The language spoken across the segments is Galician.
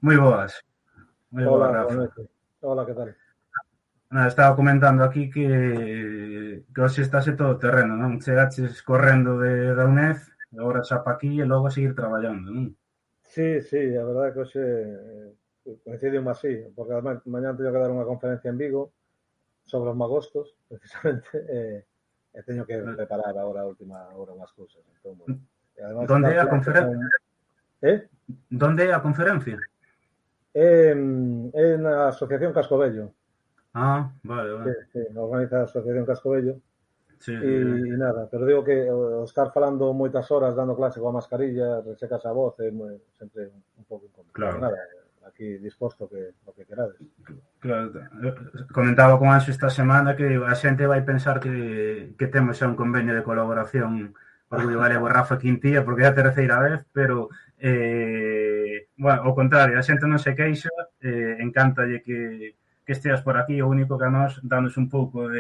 Moi boas, moi boas, Hola, buenas Rafa. noches. Hola, ¿qué tal? Nada, estaba comentando aquí que hoxe estase todo terreno, non? Chegaches correndo da UNED, agora xa pa aquí e logo a seguir traballando, non? Sí, sí, a verdade que hoxe coincidiu así, porque además mañá teño que dar unha conferencia en Vigo sobre os magostos, precisamente, teño que preparar agora a última hora unhas cousas. Entón, bueno. E ademais Donde estar é a fianza conferencia? con... Eh? Donde é a conferencia? É na Asociación Cascobello. Ah, vale, Sí, vale. sí, organiza a Asociación Cascobello. Sí, E, sí, e nada, pero digo que o estar falando moitas horas dando clase coa mascarilla, resecas a voz, é sempre un pouco incómodo. Pero claro. nada, aquí disposto que o que querades. Claro, comentaba con Anxo esta semana que a xente vai pensar que temos xa un convenio de colaboración Orgullo Galego Rafa Quintía, porque é a terceira vez, pero bueno, ao contrario, a xente non se queixa, encántalle que esteas por aquí, o único que a nós danos un pouco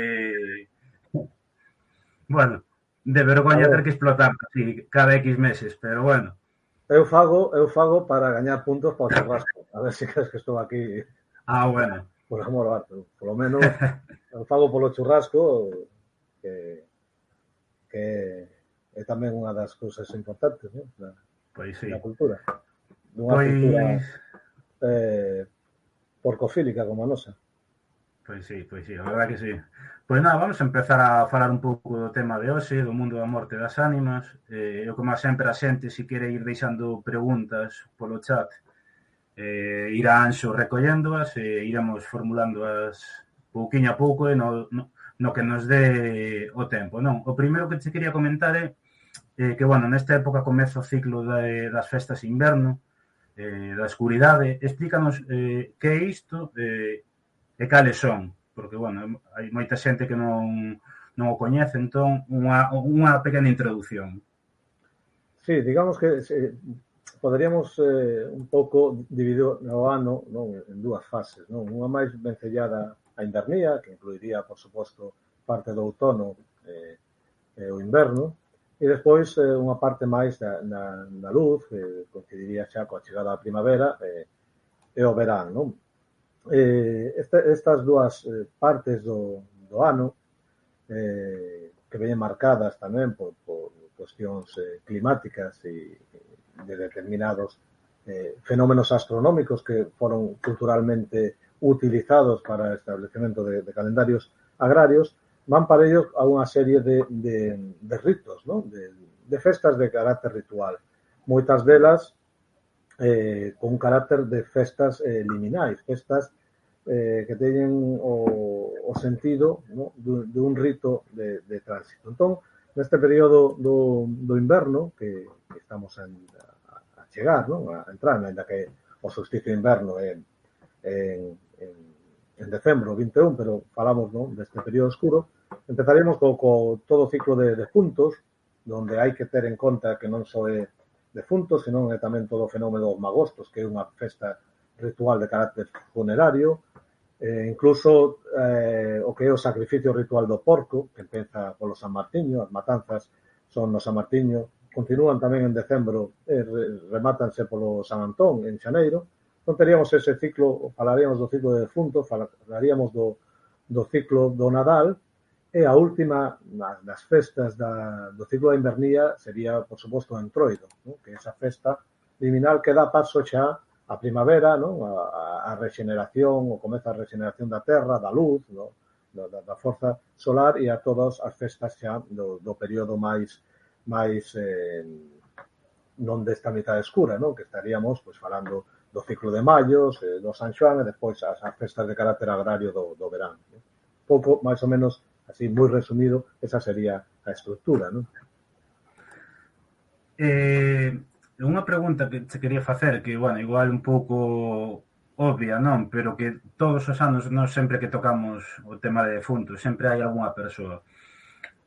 bueno, de A vergoña ter ver, que explotar así cada X meses, pero bueno, eu fago para gañar puntos para o churrasco. A ver se crees que estou aquí bueno, por amor ao arte. Por lo menos eu fago polo churrasco, que, que é tamén unha das cousas importantes, ¿no? pois sí, Da cultura. Dunha cultura pois eh, porcofílica como a nosa. Pois sí, a verdade que sí. Pois nada, vamos a empezar a falar un pouco do tema de hoxe, do mundo da morte das ánimas. Eu, como sempre, a xente, se quere ir deixando preguntas polo chat, irá Anxo recolléndoas e iremos formulándoas pouquiño a pouco e no que nos dé o tempo. Non, o primeiro que che quería comentar é que, bueno, nesta época comeza o ciclo das festas de inverno, da escuridade. Explícanos que é isto e cales son, porque, bueno, hai moita xente que non o coñece, entón, unha pequena introducción. Sí, digamos que poderíamos un pouco dividir o ano, non, en dúas fases, non? Unha máis vencellada á invernía, que incluiría, por suposto, parte do outono o inverno, e despois unha parte máis na luz, que coincidiría xa coa chegada da primavera e o verán, non? Estas dúas partes do ano que veñen marcadas tamén por cuestións climáticas e de determinados fenómenos astronómicos que foron culturalmente utilizados para o establecemento de calendarios agrarios, van para ellos a unha serie de ritos, ¿no? de festas de carácter ritual. Moitas delas con un carácter de festas liminais, festas que teñen o sentido, ¿no? de un rito de tránsito. Entón, neste período do inverno, que estamos a chegar, ¿no? A entrar, ainda que o solsticio de inverno é en decembro 21, pero falamos, ¿no? Deste período oscuro, empezaremos co todo o ciclo de puntos, donde hai que ter en conta que non só é defuntos, senón é tamén todo o fenómeno dos magostos, que é unha festa ritual de carácter funerario, incluso o que é o sacrificio ritual do porco, que empeza polo San Martiño, as matanzas son no San Martiño, continúan tamén en decembro e remátanse polo San Antón en xaneiro. Non teríamos ese ciclo, falaríamos do ciclo de defuntos, falaríamos do ciclo do Nadal, e a última das festas do ciclo da invernía sería, por suposto, o Entroido, ¿no? Que é esa festa liminal que dá paso xa a primavera, ¿no? A regeneración, o comezo a regeneración da terra, da luz, ¿no? da forza solar e a todas as festas xa do período máis non desta mitad escura, ¿no? Que estaríamos pues, falando do ciclo de Mallos, do San Xoán e despois as festas de carácter agrario do verán. ¿No? Pouco, máis ou menos, así moi resumido, esa sería a estructura, ¿no? Unha pregunta que te quería facer, que, bueno, igual un pouco obvia, non? Pero que todos os anos, non sempre que tocamos o tema de defuntos, sempre hai algunha persoa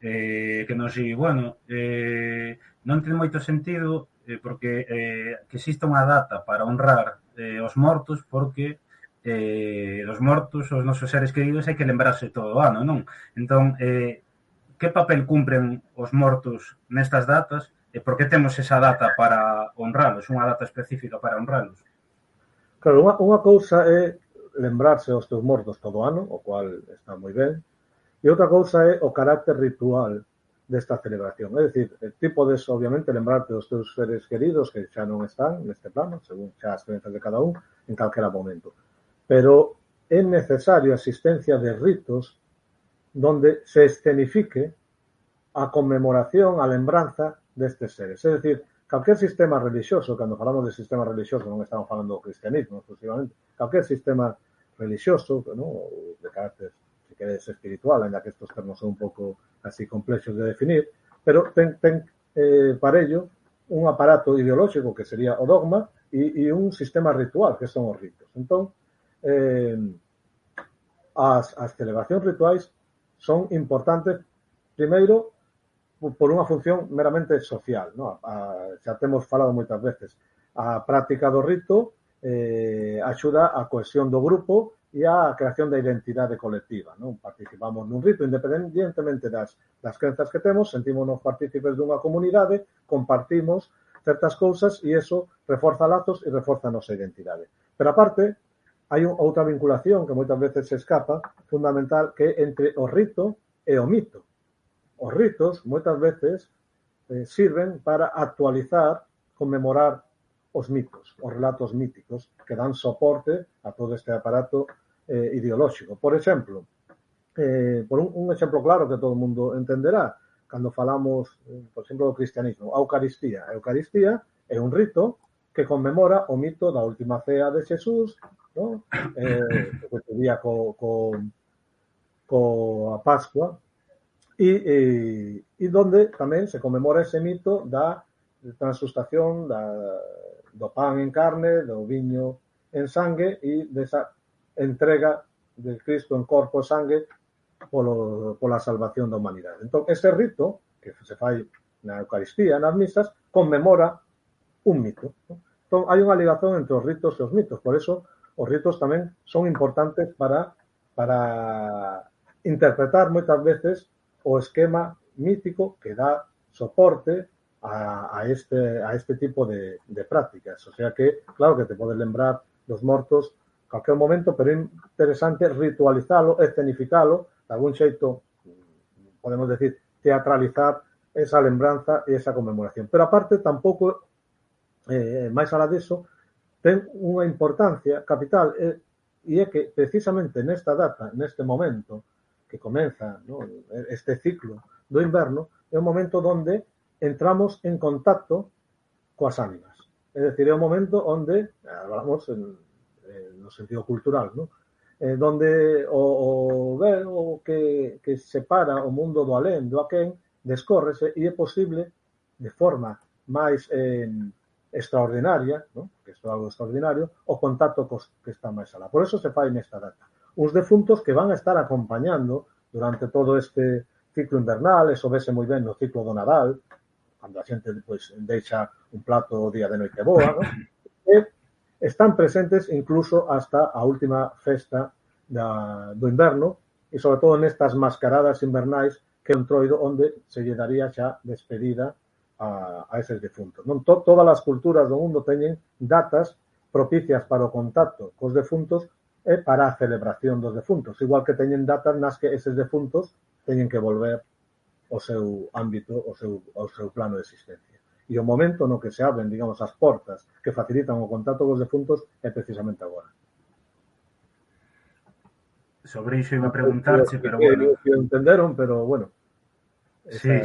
que nos di, bueno, non ten moito sentido porque que exista unha data para honrar os mortos porque os mortos, os nosos seres queridos, hai que lembrarse todo o ano, non? Entón, que papel cumpren os mortos nestas datas e por que temos esa data para honralos, unha data específica para honralos? Claro, unha cousa é lembrarse aos teus mortos todo o ano, o cual está moi ben, e outra cousa é o carácter ritual desta celebración. É dicir, ti podes, obviamente, lembrarte dos teus seres queridos que xa non están neste plano, según xa as crenzas de cada un, en calquera momento. Pero é necesario a existencia de ritos donde se escenifique a conmemoración, a lembranza destes seres. É dicir, calquer sistema religioso, cando falamos de sistema religioso non estamos falando do cristianismo exclusivamente, calquer sistema religioso, ¿no? De carácter, se queres, espiritual, ainda que estos termos son un pouco así complexos de definir, pero ten para ello un aparato ideolóxico que sería o dogma e un sistema ritual que son os ritos. Entón, as celebracións rituais son importantes, primeiro, por unha función meramente social, ¿no? Xa temos falado moitas veces. A práctica do rito axuda a cohesión do grupo e a creación da identidade colectiva, ¿no? Participamos nun rito, independentemente das crenzas que temos, sentímonos partícipes dunha comunidade, compartimos certas cousas e iso reforza lazos e reforza a nosa identidade. Pero aparte, hai outra vinculación que moitas veces se escapa, fundamental, que é entre o rito e o mito. Os ritos, moitas veces, sirven para actualizar, conmemorar os mitos, os relatos míticos, que dan soporte a todo este aparato ideolóxico. Por exemplo, por un exemplo claro que todo o mundo entenderá, cando falamos, por exemplo, do cristianismo, a Eucaristía. A Eucaristía é un rito que conmemora o mito da última cea de Xesús, ¿no? Que se día coa Pascua, e donde tamén se conmemora ese mito da transustación do pan en carne, do viño en sangue e desa entrega de Cristo en corpo e sangue pola salvación da humanidade. Entón, ese rito que se fai na Eucaristía, nas misas, conmemora un mito, ¿no? Entón, hai unha ligación entre os ritos e os mitos. Por eso, os ritos tamén son importantes para interpretar moitas veces o esquema mítico que dá soporte a este tipo de prácticas. O sea que, claro que te podes lembrar dos mortos en calquer momento, pero é interesante ritualizalo, escenificalo, de algún xeito, podemos decir, teatralizar esa lembranza e esa conmemoración. Pero aparte, tampouco, máis alá diso, ten unha importancia capital, e é que precisamente nesta data, neste momento, que comeza, ¿no?, este ciclo do inverno, é un momento onde entramos en contacto coas ánimas. É dicir, é un momento onde, hablamos no sentido cultural, ¿no?, donde o que separa o mundo do alén, do aquén, descórrese e é posible, de forma máis extraordinaria, ¿no?, que isto é algo extraordinario, o contacto cos que está máis alá. Por eso se fai nesta data. Uns defuntos que van a estar acompañando durante todo este ciclo invernal, eso vese moi ben no ciclo do Nadal, cando a xente pois, deixa un plato o día de noite boa, ¿no? E están presentes incluso hasta a última festa do inverno e sobre todo nestas mascaradas invernais que é un troido onde se lle daría xa despedida a eses defuntos. Non todas as culturas do mundo teñen datas propicias para o contacto cos defuntos e para a celebración dos defuntos, igual que teñen datas nas que eses defuntos teñen que volver ao seu ámbito, ao seu plano de existencia. E o momento no que se abren, digamos, as portas que facilitan o contacto cos defuntos é precisamente agora. Sobre iso iba a preguntarche, pero bueno. Entenderon, pero bueno. Sí.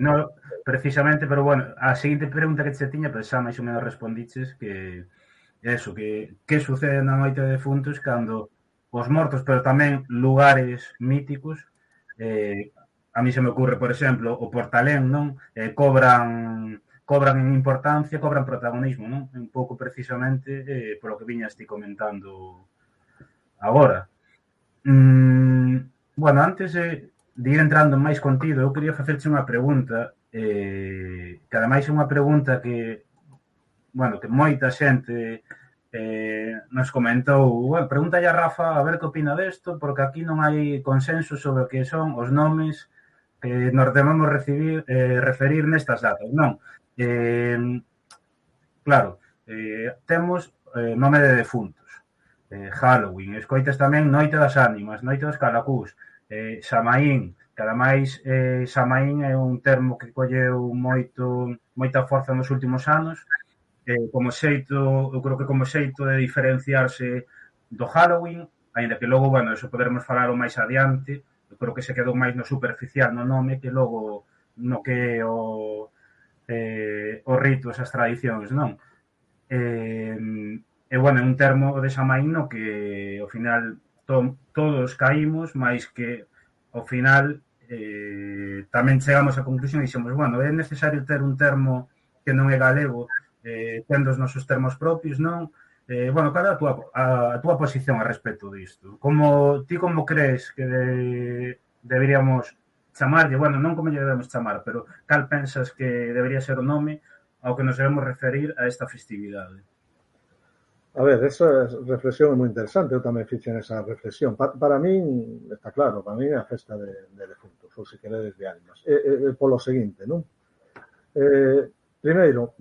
No, precisamente, pero bueno, a seguinte pregunta que te tiña, pero xa máis ou menos respondiches que eso, que sucede na noite de defuntos cando os mortos, pero tamén lugares míticos, a mí se me ocurre, por exemplo, o Portalén, non? Cobran en importancia, cobran protagonismo, non? Un pouco precisamente polo que viñas ti comentando agora. Bueno, antes de ir entrando en máis contido, eu quería facerche unha pregunta, que ademais é unha pregunta que, bueno, que moita xente nos comentou, bueno, pregúntalle a Rafa a ver que opina desto, porque aquí non hai consenso sobre o que son os nomes que nos debemos referir nestas datas, non? Claro, temos nome de defuntos, Halloween, escoitas tamén Noite das Ánimas, Noite dos Calacús, Samaín, que ademais Samaín é un termo que colleu moita forza nos últimos anos, como xeito, eu creo que como xeito de diferenciarse do Halloween, aínda que logo, bueno, eso poderemos falar o máis adiante, eu creo que se quedou máis no superficial no nome que logo no que é o rito, esas tradicións, non? E, bueno, é un termo de Xamaín no que ao final todos caímos, máis que ao final tamén chegamos á conclusión e dixemos, bueno, é necesario ter un termo que non é galego, tendo os nosos termos propios, non? Bueno, cal é a túa posición a respecto disto? Ti como crees que deberíamos chamarlle, bueno, non como lle debemos chamar, pero cal pensas que debería ser o nome ao que nos debemos referir a esta festividade? A ver, esa reflexión é moi interesante, eu tamén fixen esa reflexión. Para min, está claro, para min é a festa de defuntos, ou se queredes de ánimas. Polo seguinte, non? Primeiro,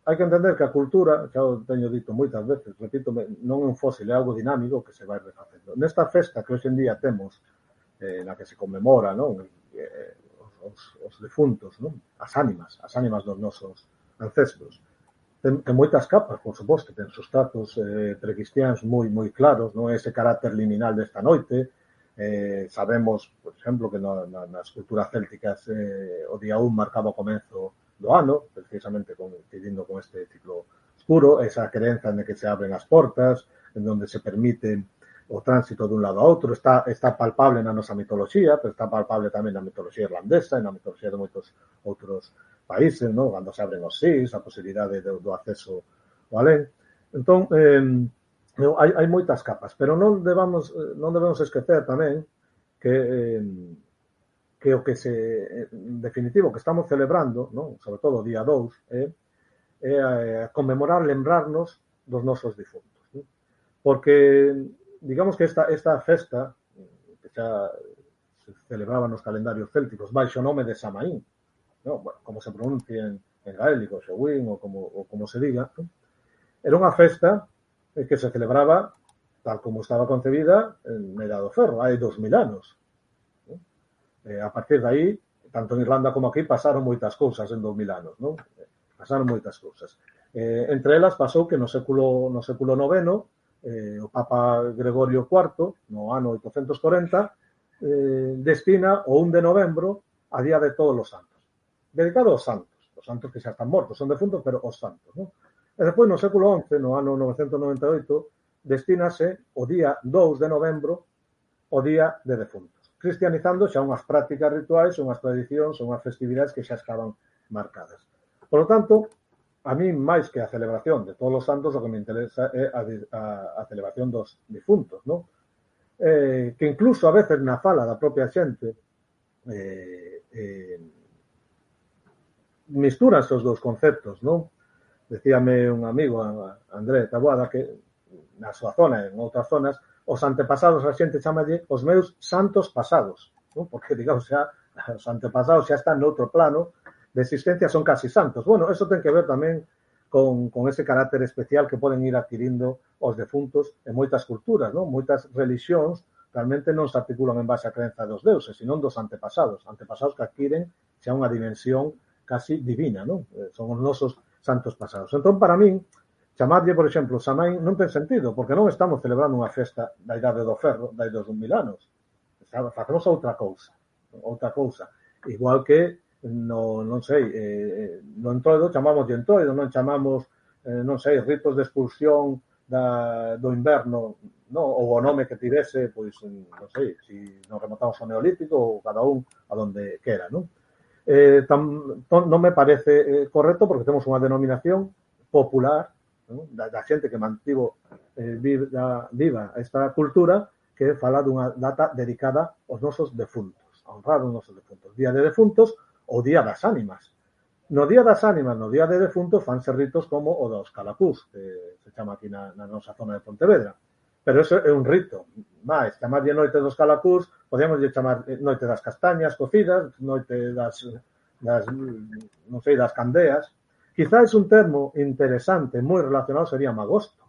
hai que entender que a cultura, xa o teño dito moitas veces, repito, non é un fósil, é algo dinámico que se vai refacendo. Nesta festa que hoxe en día temos, na que se conmemora, non? Os defuntos, non? As ánimas dos nosos ancestros. Ten moitas capas, por suposto, ten sustratos precristiáns moi claros, non? Ese carácter liminal desta noite. Sabemos, por exemplo, que nas culturas célticas o día 1 marcaba o comenzo do ano, precisamente coincidindo con este ciclo oscuro, esa creenza en que se abren as portas, en donde se permite o tránsito dun lado a outro, está palpable na nosa mitoloxía, pero está palpable tamén na mitoloxía irlandesa e na mitoloxía de moitos outros países, non? Cando se abren os sís, a posibilidade do acceso ao alén. Entón, hai moitas capas, pero non debemos esquecer tamén que o que en definitivo, que estamos celebrando, non? Sobre todo o día 2, é conmemorar, lembrarnos dos nosos difuntos. Non? Porque, digamos que esta festa, que xa se celebraba nos calendarios célticos, baixo o nome de Samaín, ¿no? Bueno, como se pronuncia en gaélico, Xewín, ou como se diga, ¿no? Era unha festa que se celebraba tal como estaba concebida en Medida do Ferro, hai 2000 anos. ¿No? A partir de aí, tanto en Irlanda como aquí, pasaron moitas cousas en 2000 anos, ¿no? Pasaron moitas cousas. Entre elas pasou que no século IX, o Papa Gregorio IV, no ano 840, destina o 1 de novembro a Día de Todos os Santos, dedicado aos santos que xa están mortos, son defuntos, pero os santos, non? E despois, no século XI, no ano 998, destínase o día 2 de novembro o Día de Defuntos, cristianizando xa unhas prácticas rituais, unhas tradicións, unhas festividades que xa estaban marcadas. Por lo tanto, a mí, máis que a celebración de todos os santos, o que me interesa é a celebración dos difuntos, non? Que incluso a veces na fala da propia xente misturan os dous conceptos, non? Decíame un amigo, André Taboada, que na súa zona e en outras zonas, os antepasados a xente chamalle os meus santos pasados, non? Porque, digamos, xa os antepasados xa están noutro plano de existencia, son casi santos. Bueno, eso ten que ver tamén con ese carácter especial que poden ir adquirindo os defuntos en moitas culturas, non? Moitas religións realmente non se articulan en base a creenza dos deuses, sino dos antepasados que adquiren xa unha dimensión casi divina, non? Son os nosos santos pasados. Entón, para min, chamarlle, por exemplo, Samaín non ten sentido, porque non estamos celebrando unha festa da Idade do Ferro, da Idade dos 2000 anos. Facemos outra cousa. Igual que non sei, no entroido chamamos de entroido, non chamamos, non sei, ritos de expulsión do inverno, non? Ou o nome que tivese, pois, non sei, se nos remontamos ao Neolítico ou cada un a donde quera, non? Non me parece correcto porque temos unha denominación popular, ¿no? da xente que mantivo viva esta cultura, que fala dunha data dedicada aos nosos defuntos, a honrar os nosos defuntos. Día de Defuntos ou Día das Ánimas. No Día das Ánimas, no Día de Defuntos, fanse ritos como o dos Calacús, que se chama aquí na nosa zona de Pontevedra. Pero eso é un rito. Mais, chamarlle Noite dos Calacús, podíamos chamar Noite das Castañas cocidas, Noite das non sei, das candeas. Quizás un termo interesante, moi relacionado, sería magosto.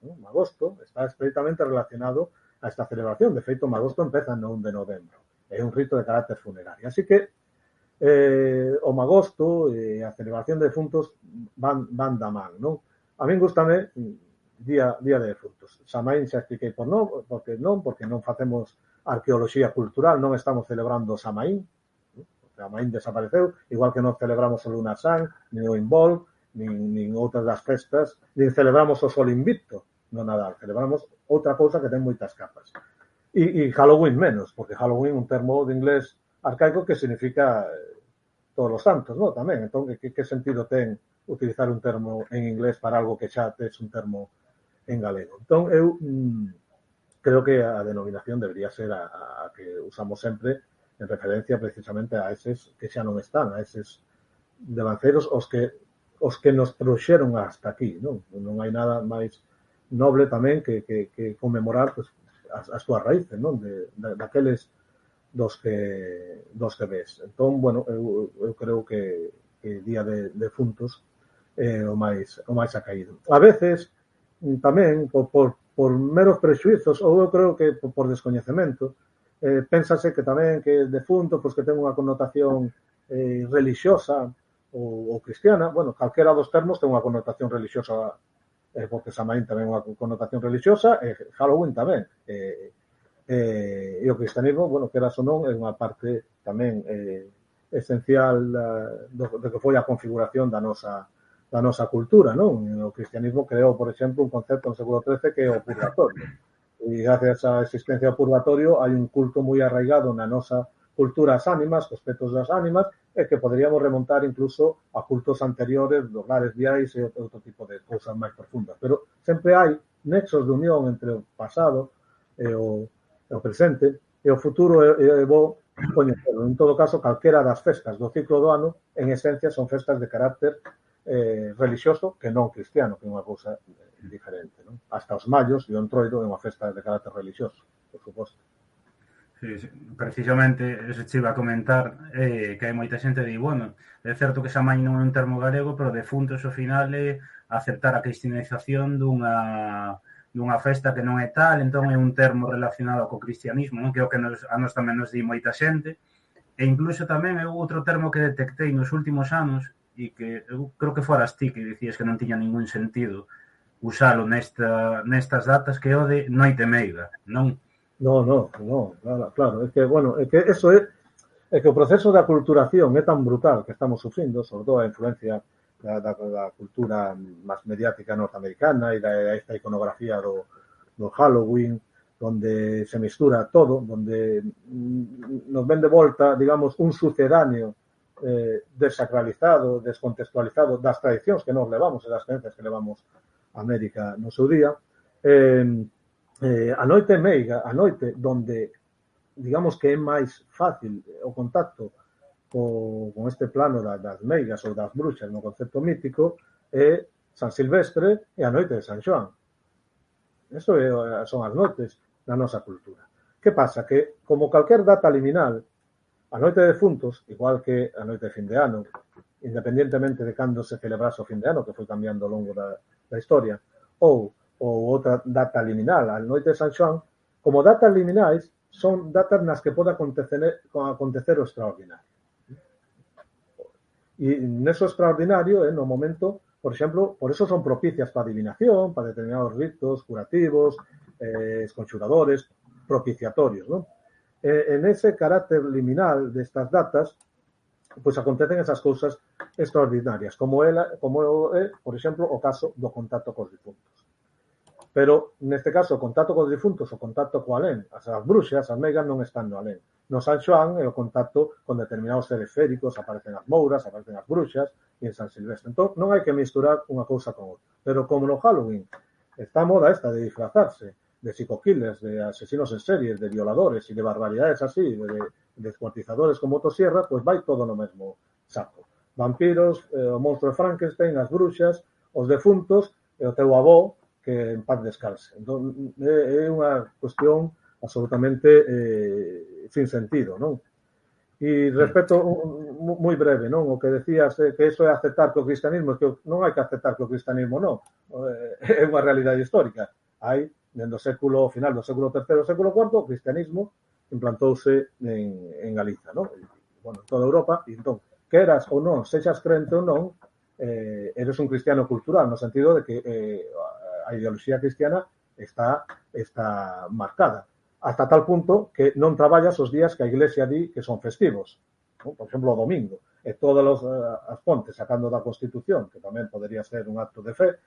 non? Magosto está estreitamente relacionado a esta celebración. De feito, Magosto empeza no 1 de novembro. É un rito de carácter funerario. Así que o Magosto e a celebración de defuntos van da man, non? A min gustame día de defuntos. Samaín xa expliquei porque non facemos arqueoloxía cultural, non estamos celebrando Samaín. Samaín desapareceu, igual que non celebramos o Lunarsán, nin o Inbol, nin outras das festas, nin celebramos o Sol Invicto no Nadal. Celebramos outra cousa que ten moitas capas. E Halloween menos, porque Halloween é un termo de inglés arcaico que significa todos os santos, non? Tamén. Entón, que sentido ten utilizar un termo en inglés para algo que xa tes un termo en galego? Entón, eu creo que a denominación debería ser a que usamos sempre en referencia precisamente a eses que xa non están, a eses devanceiros os que nos trouxeron hasta aquí, non? Non hai nada máis noble tamén que conmemorar pues, as súas raíces, non? Daqueles dos que ves. Entón, bueno, eu creo que Día de Defuntos é o máis acaído. A veces, tamén, por meros prexuizos, ou eu creo que por descoñecemento, pénsase que tamén que defunto, pois que ten unha connotación relixiosa ou cristiana. Bueno, calquera dos termos ten unha connotación relixiosa, porque Samaín tamén unha connotación relixiosa, e Halloween tamén. E o cristianismo, bueno, que era ou non, é unha parte tamén esencial do que foi a configuración da nosa cultura, non? O cristianismo creou, por exemplo, un concepto no século XIII que é o purgatorio. E gracias á existencia do purgatorio hai un culto moi arraigado na nosa cultura ás ánimas, os petos das ánimas, e que poderíamos remontar incluso a cultos anteriores dos lares viais e outro tipo de cousas máis profundas. Pero sempre hai nexos de unión entre o pasado e o presente, e o futuro é bo coñecelo. En todo caso, calquera das festas do ciclo do ano, en esencia, son festas de carácter relixioso que non cristiano, que é unha cousa diferente, non? Hasta os mallos e o entroido é unha festa de carácter relixioso, por suposto. Sí, precisamente eso che iba a comentar, que hai moita xente que di, bueno, é certo que Samaín non é un termo galego, pero defuntos ao final é aceptar a cristianización dunha festa que non é tal, entón é un termo relacionado co cristianismo, non? Que é o que a nos tamén nos di moita xente, e incluso tamén é outro termo que detectei nos últimos anos, e que eu creo que foras ti que dicías que non tiña ningún sentido usalo nestas datas, que é o de noite meiga, non? No, claro, é que, bueno, é que eso é que o proceso de aculturación é tan brutal que estamos sufrindo, sobre todo a influencia da cultura máis mediática norteamericana e da esta iconografía do Halloween, donde se mistura todo, donde nos ven de volta, digamos, un sucedáneo desacralizado, descontextualizado das tradicións que nos levamos e das creencias que levamos a América no seu día. A noite meiga, a noite donde digamos que é máis fácil o contacto con este plano das meigas ou das bruxas no concepto mítico é San Silvestre e a noite de San Xoán. Eso son as noites da nosa cultura. Que pasa? Que como calquer data liminal, a noite de defuntos, igual que a noite de fin de ano, independientemente de cando se celebrase o fin de ano, que foi cambiando ao longo da historia, ou outra data liminal, a noite de San Xoán, como datas liminais, son datas nas que pode acontecer o extraordinario. E neso extraordinario, no momento, por exemplo, por eso son propicias para adivinación, para determinados ritos curativos, esconxuradores, propiciatorios, non? En ese carácter liminal destas datas, pois acontecen esas cousas extraordinarias, como é, por exemplo, o caso do contacto cos difuntos. Pero, neste caso, o contacto cos difuntos, o contacto co alén, as bruxas, as meigas non están no alén. No San Xoán é o contacto con determinados seres féricos, aparecen as mouras, aparecen as bruxas, e en San Silvestre. Entón, non hai que misturar unha cousa con outra. Pero como no Halloween está a moda esta de disfrazarse de psico-killers, de asesinos en series, de violadores e de barbaridades así, de descuartizadores con motosierra, pois vai todo no mesmo saco. Vampiros, o monstro de Frankenstein, as bruxas, os defuntos e o teu avó que en paz descanse. Entón, é unha cuestión absolutamente sin sentido, non? E respecto moi breve, non? O que decías que eso é aceptar que o cristianismo, que non hai que aceptar que o cristianismo non. É unha realidade histórica. Hai, dentro do século final do século III, século IV, o cristianismo implantouse en Galiza, non? Bueno, en toda Europa, e entón, queras ou non, sexas crente ou non, eres un cristiano cultural, no sentido de que a ideoloxía cristiana está marcada. Hasta tal punto que non traballas os días que a Iglesia di que son festivos. ¿No? Por exemplo, o domingo. E todas as fontes, sacando da Constitución, que tamén podería ser un acto de fe,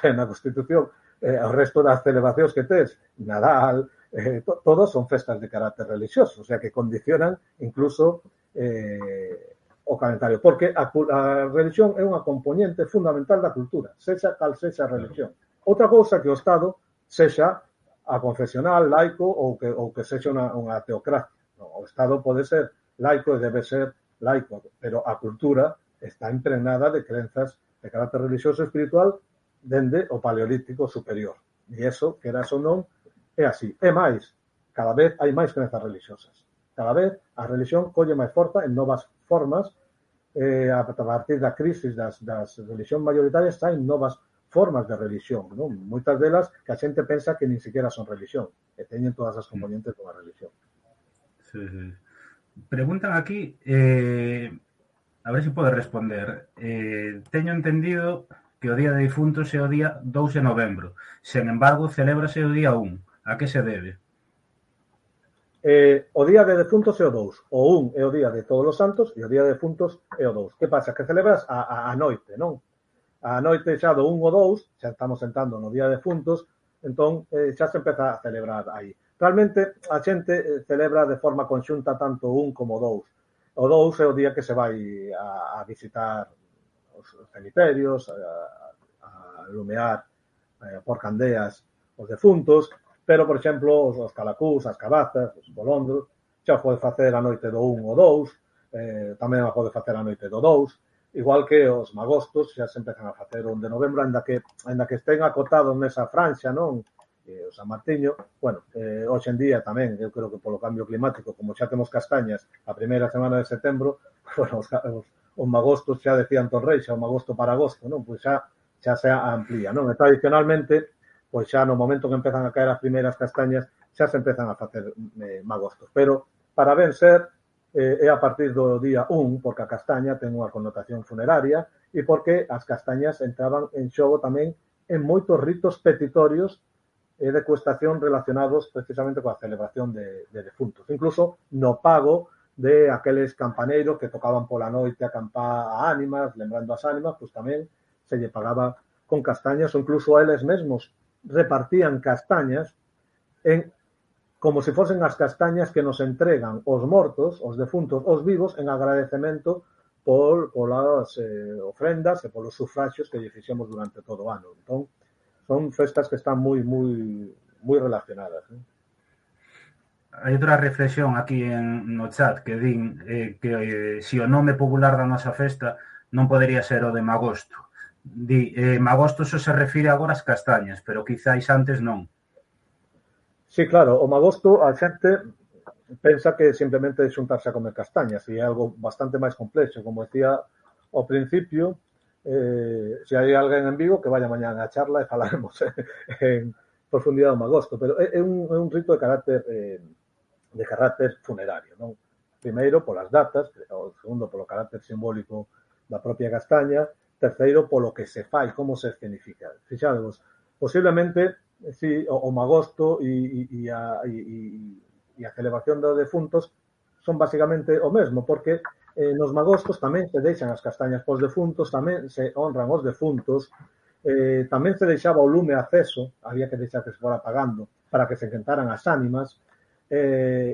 que na Constitución, o resto das celebracións que tes, Nadal, todos son festas de carácter religioso, o sea, que condicionan incluso o calendario, porque a religión é unha componente fundamental da cultura, sexa cal sexa a religión. Outra cousa que o Estado sexa a confesional, laico ou que sexa unha teocracia. No, o Estado pode ser laico e debe ser laico, pero a cultura está impregnada de crenzas de carácter religioso e espiritual dende o paleolítico superior. E iso, queras ou non, é así. É máis, cada vez hai máis crenzas religiosas. Cada vez a religión colle máis forza en novas formas, a partir da crisis das religións maioritarias hai novas formas de religión, non? Moitas delas que a xente pensa que nin siquiera son religión, e teñen todas as componentes dunha religión. Sí, sí. Preguntan aquí, a ver se pode responder. Teño entendido que o Día de Difuntos é o día 2 de novembro. Sen embargo, celébrase o día 1. A que se debe? O Día de Defuntos é o 2. O 1 é o Día de Todos os Santos e o Día de Defuntos é o 2. Que pasa? Que celebras a noite, non? A noite xa do 1 ou 2, xa estamos entrando no Día de Defuntos, entón xa se empeza a celebrar aí. Realmente a xente celebra de forma conxunta tanto o 1 como o 2. O 2 é o día que se vai a visitar os cemiterios, a lumear por candeas os defuntos, pero, por exemplo, os calacús, as cabazas, os bolondros, xa pode facer a noite do 1 ou 2, tamén a pode facer a noite do 2, igual que os magostos xa se empezan a facer o 1 de novembro, ainda que estén acotados nesa franxa, non? O San Martiño, bueno, hoxe en día tamén, eu creo que polo cambio climático, como xa temos castañas a primeira semana de setembro, bueno, os magostos xa decían Torreixa, o magosto para agosto, non? Pois xa se amplía, non? E tradicionalmente, pois xa no momento que empezan a caer as primeiras castañas, xa se empezan a facer magostos. Pero, para ben ser, é a partir do día 1, porque a castaña ten unha connotación funeraria e porque as castañas entraban en xogo tamén en moitos ritos petitorios de cuestación relacionados precisamente coa celebración de defuntos. Incluso no pago de aqueles campaneiros que tocaban pola noite a campar a ánimas, lembrando as ánimas, pois tamén se lle pagaba con castañas ou incluso a eles mesmos repartían castañas como se fosen as castañas que nos entregan os mortos, os defuntos, os vivos, en agradecemento polas ofrendas e polos sufraxios que lle fixemos durante todo o ano. Entón, son festas que están moi relacionadas. Hai outra reflexión aquí no chat que din que se o nome popular da nosa festa non podería ser o de magosto. Di, magosto só se refire agora ás castañas, pero quizáis antes non. Sí, claro, o magosto a xente pensa que simplemente é xuntarse a comer castañas e é algo bastante máis complexo. Como decía ao principio, se hai alguén en Vigo que vaya mañá a charla e falaremos en profundidade do magosto, pero é un rito de carácter funerario, non? Primeiro, polas datas, o segundo, polo carácter simbólico da propia castaña, terceiro, polo que se fai, como se escenifica. Fixadevos, posiblemente, si, o magosto e a celebración dos defuntos son basicamente o mesmo, porque nos magostos tamén se deixan as castañas pos defuntos, tamén se honran os defuntos, tamén se deixaba o lume aceso, había que deixar que se fora apagando para que se quentaran as ánimas,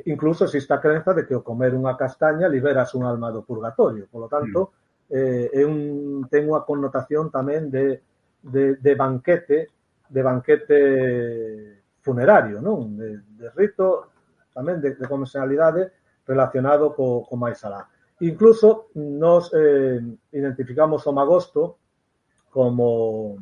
incluso existe a crenza de que o comer unha castaña liberas un alma do purgatorio, polo tanto, ten unha connotación tamén de banquete funerario, non? De rito, tamén de comercialidade relacionado co máis alá. Incluso nos identificamos o magosto como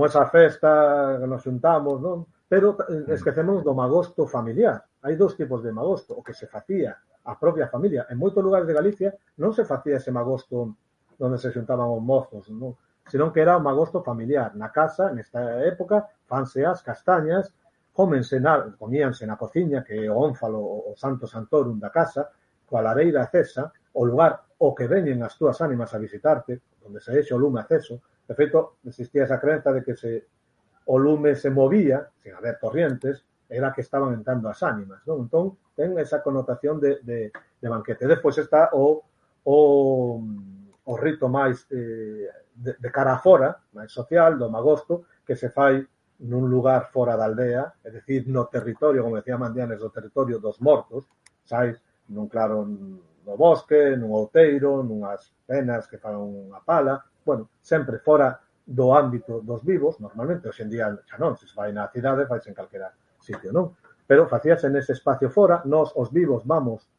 esa festa que nos xuntamos, non? Pero esquecemos do magosto familiar. Hai dous tipos de magosto. O que se facía a propia familia. En moitos lugares de Galicia non se facía ese magosto onde se xuntaban os mozos, non? Senón que era un magosto familiar. Na casa, nesta época, fanse as castañas, comíanse na cociña, que é o ónfalo, o santo santorum da casa, coa lareira acesa, o lugar o que veñen as túas ánimas a visitarte, onde se deixa o lume aceso. De feito, existía esa creenza de que o lume se movía, sin haber corrientes, era que estaban entrando as ánimas, non? Entón, ten esa connotación de banquete. Despois está o rito máis de cara a fora, máis social, do magosto, que se fai nun lugar fora da aldea, é dicir, no territorio, como decía Mandianes, do territorio dos mortos, sais nun claro no bosque, nun outeiro, nunhas penas que fan unha pala, bueno, sempre fora do ámbito dos vivos, normalmente, hoxe en día xa non, se vai na cidade, vais en calquera sitio, non? Pero facíase nese espacio fora, nós, os vivos, vamos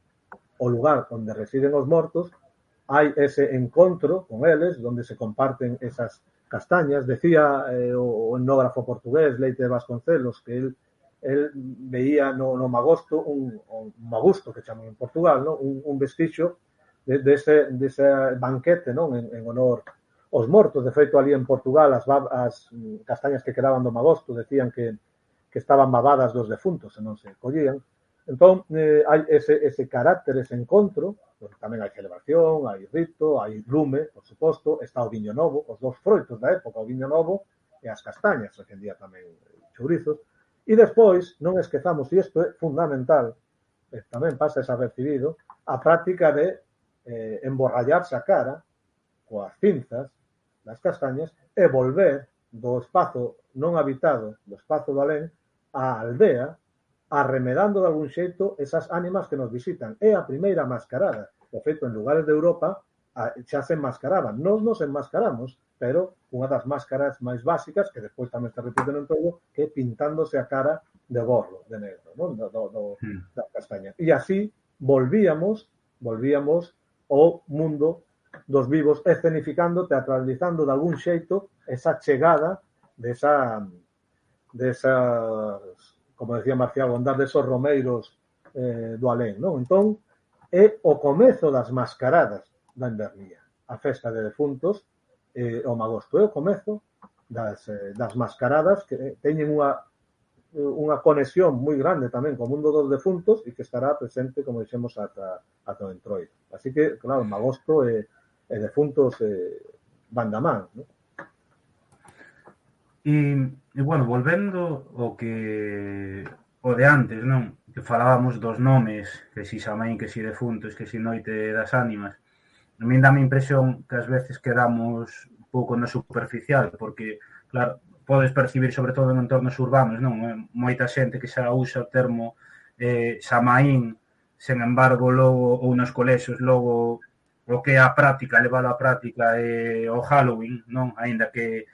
ao lugar onde residen os mortos, hai ese encontro con eles, onde se comparten esas castañas. Decía o etnógrafo portugués, Leite de Vasconcelos, que el veía no magosto un magusto, que chaman en Portugal, non? Un vestixo dese banquete, non? En honor aos mortos. De feito, ali en Portugal, as castañas que quedaban do magosto decían que estaban babadas dos defuntos e non se collían. Entón, hai ese carácter, ese encontro, porque tamén hai celebración, hai rito, hai lume, por suposto, está o viño novo, os dos froitos da época, o viño novo e as castañas, hoxe en día tamén chourizos. E despois, non esquezamos, e isto é fundamental, tamén pasa desapercibido, a práctica de emborrallarse a cara coas cinzas das castañas e volver do espazo non habitado, do espazo do alén, a aldea, arremedando de algún xeito esas ánimas que nos visitan. É a primeira mascarada. De feito, en lugares de Europa xa se enmascaraban. Nos enmascaramos, pero unha das máscaras máis básicas, que despois tamén se repiten en todo, que é pintándose a cara de gorro, de negro, non? Da castaña. E así volvíamos ao mundo dos vivos, escenificando, teatralizando de algún xeito esa chegada desas, como decía Marcial Gondar, desos romeiros do alén, non? Entón, é o comezo das mascaradas da invernía. A festa de defuntos, o magosto, é o comezo das mascaradas que teñen unha conexión moi grande tamén co mundo dos defuntos e que estará presente, como dixemos, ata o entroido. Así que, claro, magosto e defuntos van da man, non? E bueno, volvendo o de antes, non? Que falábamos dos nomes, que si Samaín, que si defuntos, que si Noite das Ánimas. A min dá a impresión que ás veces quedamos un pouco no superficial, porque, claro, podes percibir, sobre todo en entornos urbanos, non? Moita xente que xa usa o termo Samaín, sen embargo, logo, ou nos colexios, logo, o que é a práctica, levalo á práctica, é o Halloween, non? Aínda que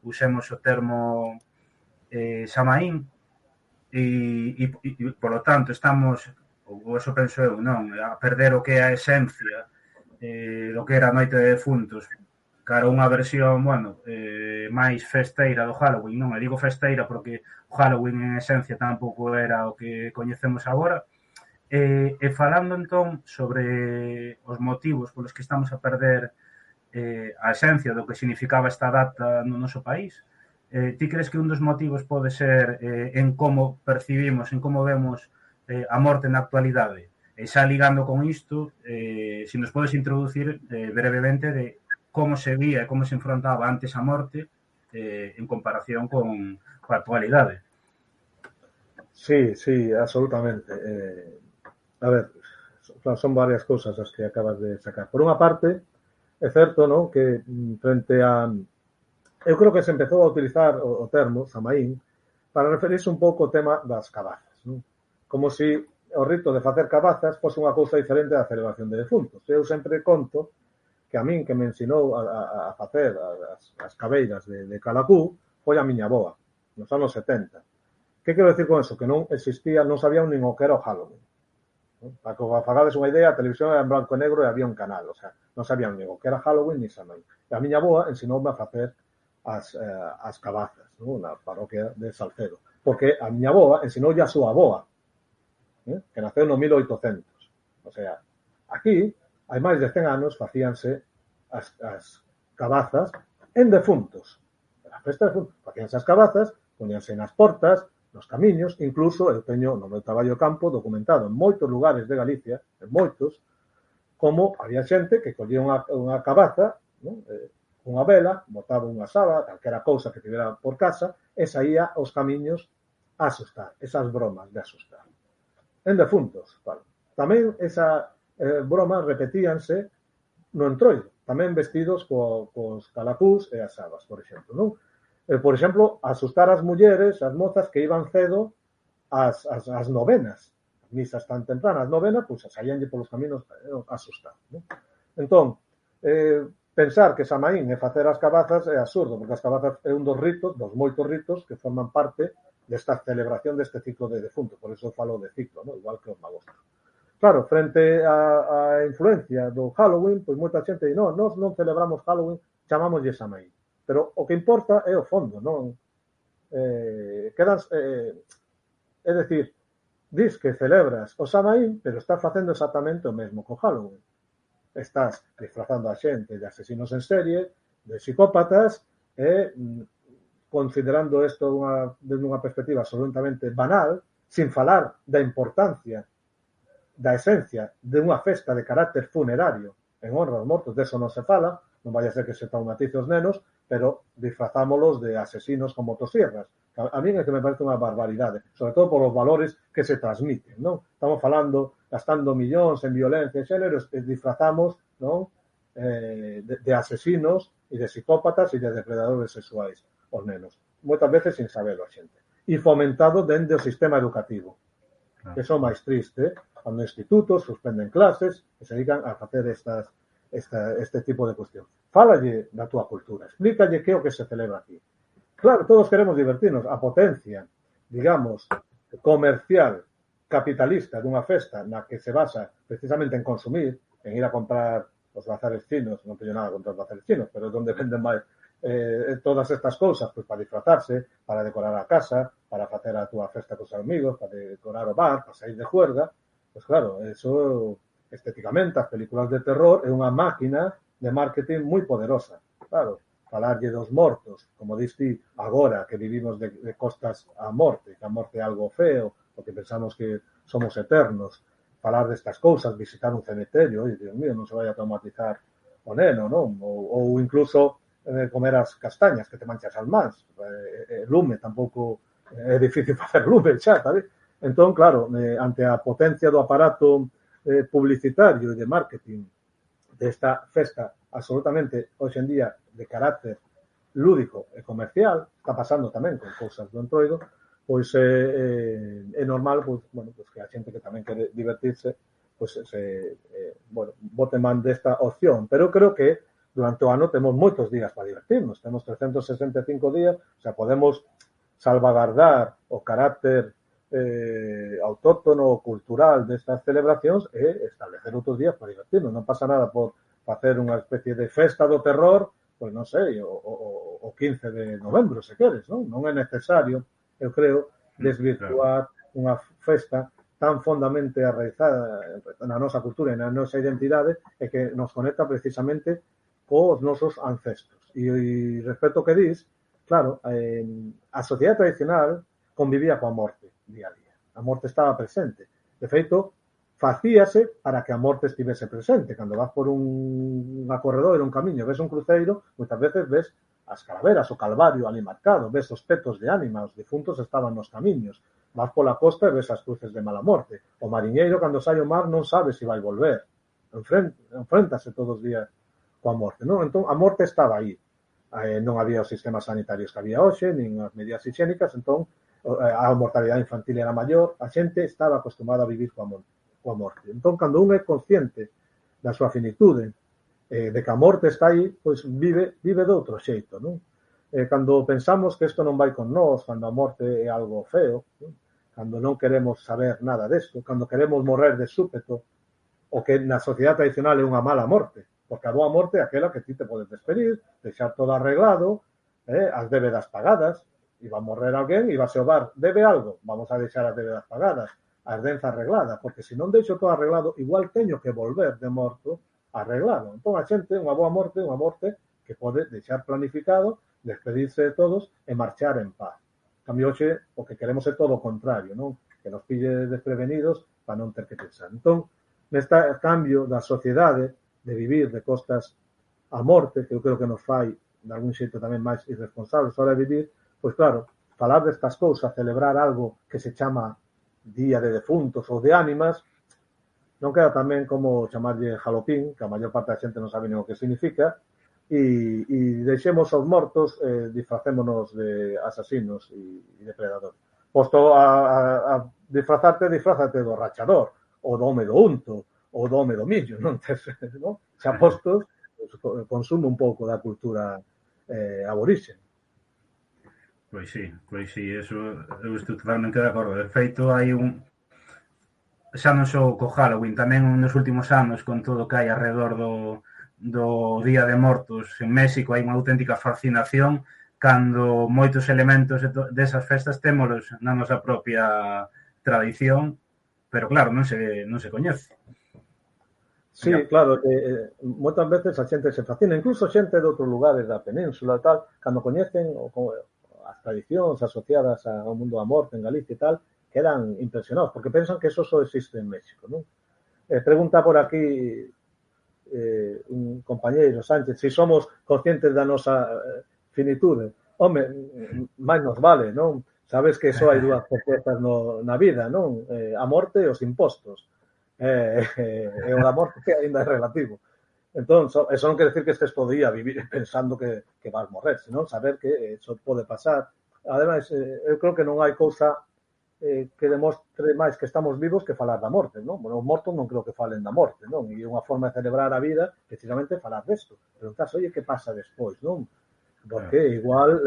usemos o termo Samaín e polo tanto estamos, ou eso penso eu, non, a perder o que é a esencia do que era a Noite de Defuntos, cara unha versión, bueno, máis festeira do Halloween, non? E digo festeira porque o Halloween en esencia tampouco era o que coñecemos agora. E falando entón sobre os motivos polos que estamos a perder a esencia do que significaba esta data no noso país, ti crees que un dos motivos pode ser en como percibimos, en como vemos a morte na actualidade? E xa ligando con isto, se nos podes introducir brevemente de como se vía e como se enfrontaba antes a morte en comparación con a actualidade. Sí, absolutamente. A ver, son varias cousas as que acabas de sacar. Por unha parte, é certo, non, que frente a... Eu creo que se empezou a utilizar o termo Samaín para referirse un pouco ao tema das cabazas, non? Como se o rito de facer cabazas fosse unha cousa diferente da celebración de defuntos. Eu sempre conto que a min que me ensinou a facer as cabeiras de Calacú foi a miña avoa, nos anos 70. Que quero decir con eso? Que non existía, non sabían nin o que era o Halloween. Para que fagades unha idea, a televisión era en branco e negro e había un canal, o sea, non sabían nin o que era Halloween ni Samaín. E a miña avoa ensinoume a facer as cabazas, non? Na parroquia de Salcedo. Porque a miña avoa ensinoulle a súa avoa, que naceu no 1800. O sea, aquí, hai máis de 100 anos, facíanse as cabazas en defuntos. A festa de defuntos, facíanse as cabazas, poníanse nas portas, nos camiños, incluso eu teño no meu traballo de campo documentado en moitos lugares de Galicia, en moitos, como había xente que collía unha cabaza, non? Unha vela, botaba unha saba, calquera cousa que tivera por casa, e saía aos camiños a asustar, esas bromas de asustar. En defuntos, claro. Tamén esa bromas repetíanse no entroido, tamén vestidos cos calacús e as sabas, por exemplo, non? Por exemplo, asustar as mulleres, as mozas que iban cedo as novenas, as misas tan tempranas, as novenas, pois saíanlle polos caminos a asustar, non? Entón, pensar que Samaín é facer as cabazas é absurdo, porque as cabazas é un dos ritos, dos moitos ritos que forman parte desta celebración deste ciclo de defunto, por eso falo de ciclo, non? Igual que os magostros. Claro, frente á influencia do Halloween, pois moita xente di, non celebramos Halloween, chamámoslle Samaín. Pero o que importa é o fondo, non? É dicir, dis que celebras o Samaín, pero estás facendo exactamente o mesmo co Halloween. Estás disfrazando a xente de asesinos en serie, de psicópatas, e considerando isto desde unha perspectiva absolutamente banal, sin falar da importancia, da esencia de unha festa de carácter funerario en honra aos mortos, deso non se fala, non vai a ser que se traumatice os nenos, pero disfrazámolos de asesinos con motosierras. A mí é que me parece unha barbaridade, sobre todo por os valores que se transmiten, non? Estamos falando, gastando millóns en violencia e xénero, disfrazamos, non? De asesinos e de psicópatas e de depredadores sexuais os nenos. Moitas veces sin sabelo a xente. E fomentado dende o sistema educativo. Que son máis triste, cando institutos suspenden clases e se dedican a facer este tipo de cuestión. Fálalle da túa cultura, explícalle que é o que se celebra aquí. Claro, todos queremos divertirnos. A potencia, digamos, comercial, capitalista dunha festa na que se basa precisamente en consumir, en ir a comprar os bazares chinos, non teño nada contra os bazares chinos, pero onde venden máis todas estas cousas, pois para disfrazarse, para decorar a casa, para facer a túa festa cos amigos, para decorar o bar, para sair de juerga, pois claro, eso estéticamente, as películas de terror é unha máquina de marketing moi poderosa. Claro, falarlle dos mortos, como diste agora que vivimos de costas á morte, que a morte é algo feo, porque pensamos que somos eternos, falar destas cousas, visitar un cementerio, e, Dios mío, non se vai a traumatizar o neno, non? Ou incluso comer as castañas, que te manchas as mans. Lume, tampouco é difícil facer lume, xa, sabes? Entón, claro, ante a potencia do aparato publicitario e de marketing desta festa absolutamente, hoxe en día, de carácter lúdico e comercial, está pasando tamén con cousas do entroido, pois é normal pois que a xente que tamén quere divertirse pois bote man desta opción. Pero eu creo que durante o ano temos moitos días para divertirnos, temos 365 días, o sea, podemos salvagardar o carácter autóctono ou cultural destas celebracións e establecer outros días para divertirnos. Non pasa nada por facer unha especie de festa do terror, pois non sei, o 15 de novembro, se queres, non? Non é necesario, eu creo, desvirtuar unha festa tan fondamente arraizada na nosa cultura e na nosa identidade e que nos conecta precisamente cos nosos ancestros. E respecto ao que dis, claro, a sociedade tradicional convivía coa morte día a día. A morte estaba presente. De feito, facíase para que a morte estivese presente. Cando vas por unha corredor, un camiño, ves un cruceiro, moitas veces ves as calaveras, o calvario ali marcado, ves os petos de ánima, os difuntos estaban nos camiños. Vas pola costa e ves as cruces de mala morte. O mariñeiro, cando sai ao mar, non sabe se vai volver. Enfréntase todos os días coa morte, non? Entón, a morte estaba aí. Non había os sistemas sanitarios que había hoxe, nin as medidas higiénicas, entón, a mortalidade infantil era maior, a xente estaba acostumada a vivir coa morte. Entón, cando un é consciente da súa finitude, de que a morte está aí, pois vive de outro xeito, non? Cando pensamos que isto non vai con nós, cando a morte é algo feo, non? Cando non queremos saber nada desto, cando queremos morrer de súpeto, o que na sociedade tradicional é unha mala morte, porque a boa morte é aquela que ti te podes despedir, deixar todo arreglado, as débedas pagadas, e va a morrer alguén e va a ser o bar, debe algo, vamos a deixar as débedas pagadas. a herdenza arreglada, porque se non deixo todo arreglado, igual teño que volver de morto arreglado. Entón, a xente, unha boa morte, unha morte que pode deixar planificado, despedirse de todos e marchar en paz. Cambio, hoxe, o que queremos é todo o contrario, non? Que nos pille desprevenidos para non ter que pensar. Entón, neste cambio da sociedade de vivir de costas a morte, que eu creo que nos fai de algún xeito tamén máis irresponsables a hora de vivir, pois claro, falar destas cousas, celebrar algo que se chama Día de Defuntos ou de Ánimas, non queda tamén como chamarlle jalopín, que a maior parte da xente non sabe nin o que significa, e deixemos os mortos, disfracémonos de asasinos e depredadores. Posto a disfrazarte do rachador, ou do home do unto, ou do home do millo, non? Non? Xa postos, consumo un pouco da cultura aborixe. Pois sí, eso eu estou totalmente de acordo. De feito, hai xa non só co Halloween, tamén nos últimos anos, con todo o que hai alrededor do Día de Mortos en México, hai unha auténtica fascinación cando moitos elementos desas festas témolos na nosa propia tradición, pero claro, non se coñece. Sí, claro, moitas veces a xente se fascina, incluso xente de outros lugares da península e tal, cando coñecen as tradicións asociadas ao mundo da morte en Galicia e tal, quedan impresionados, porque pensan que eso só existe en México, non? Pregunta por aquí un compañeiro, Sánchez, se somos conscientes da nosa finitude. Home, máis nos vale, non? Sabes que só hai dúas certezas na vida, non? A morte e os impostos. E o da morte ainda é relativo. Entón, eso non quer decir que estes todo día vivir pensando que vas morrer, senón saber que eso pode pasar. Ademais, eu creo que non hai cousa que demostre máis que estamos vivos que falar da morte, non? Bueno, os mortos non creo que falen da morte, non? E unha forma de celebrar a vida precisamente falar desto. Preguntarse, oye, que pasa despois, non? Porque igual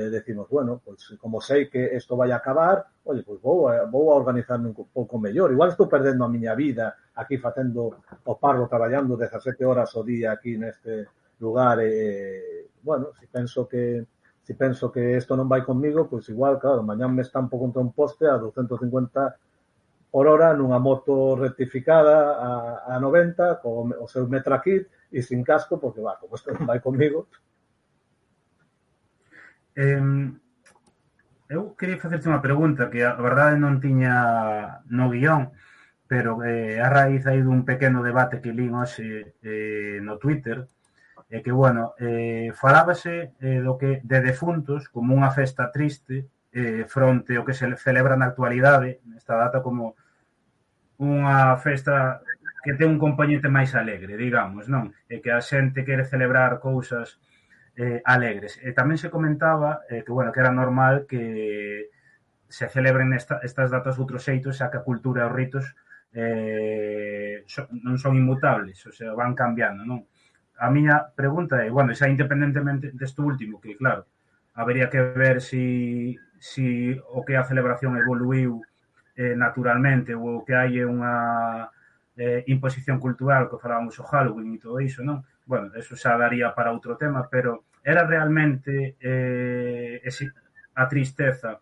decimos, bueno, pues como sei que isto vai a acabar, oye, pues vou a organizarme un pouco mellor. Igual estou perdendo a miña vida aquí facendo o parro, traballando 17 horas o día aquí neste lugar. Bueno, si penso que isto non vai conmigo, pois igual, claro, mañán me estampo contra un poste a 250 por hora nunha moto rectificada a 90 co o seu metra kit e sin casco, porque, como isto non vai conmigo. Eu queria facerte unha pregunta que a verdade non tiña no guión, pero a raíz aí dun pequeno debate que lín hoxe no Twitter, que, bueno, falábase do que de defuntos como unha festa triste fronte ao que se celebra na actualidade, nesta data, como unha festa que ten un componente máis alegre, digamos, non? E que a xente quere celebrar cousas alegres. E tamén se comentaba que, bueno, que era normal que se celebren estas datas de outros xeitos, xa que a cultura e os ritos non son inmutables, o sea, van cambiando, non? A miña pregunta é, bueno, xa independentemente desto último, que claro, habería que ver si o que a celebración evoluiu naturalmente ou que hai unha imposición cultural, que falábamos o Halloween e todo iso, non? Bueno, eso xa daría para outro tema, pero era realmente a tristeza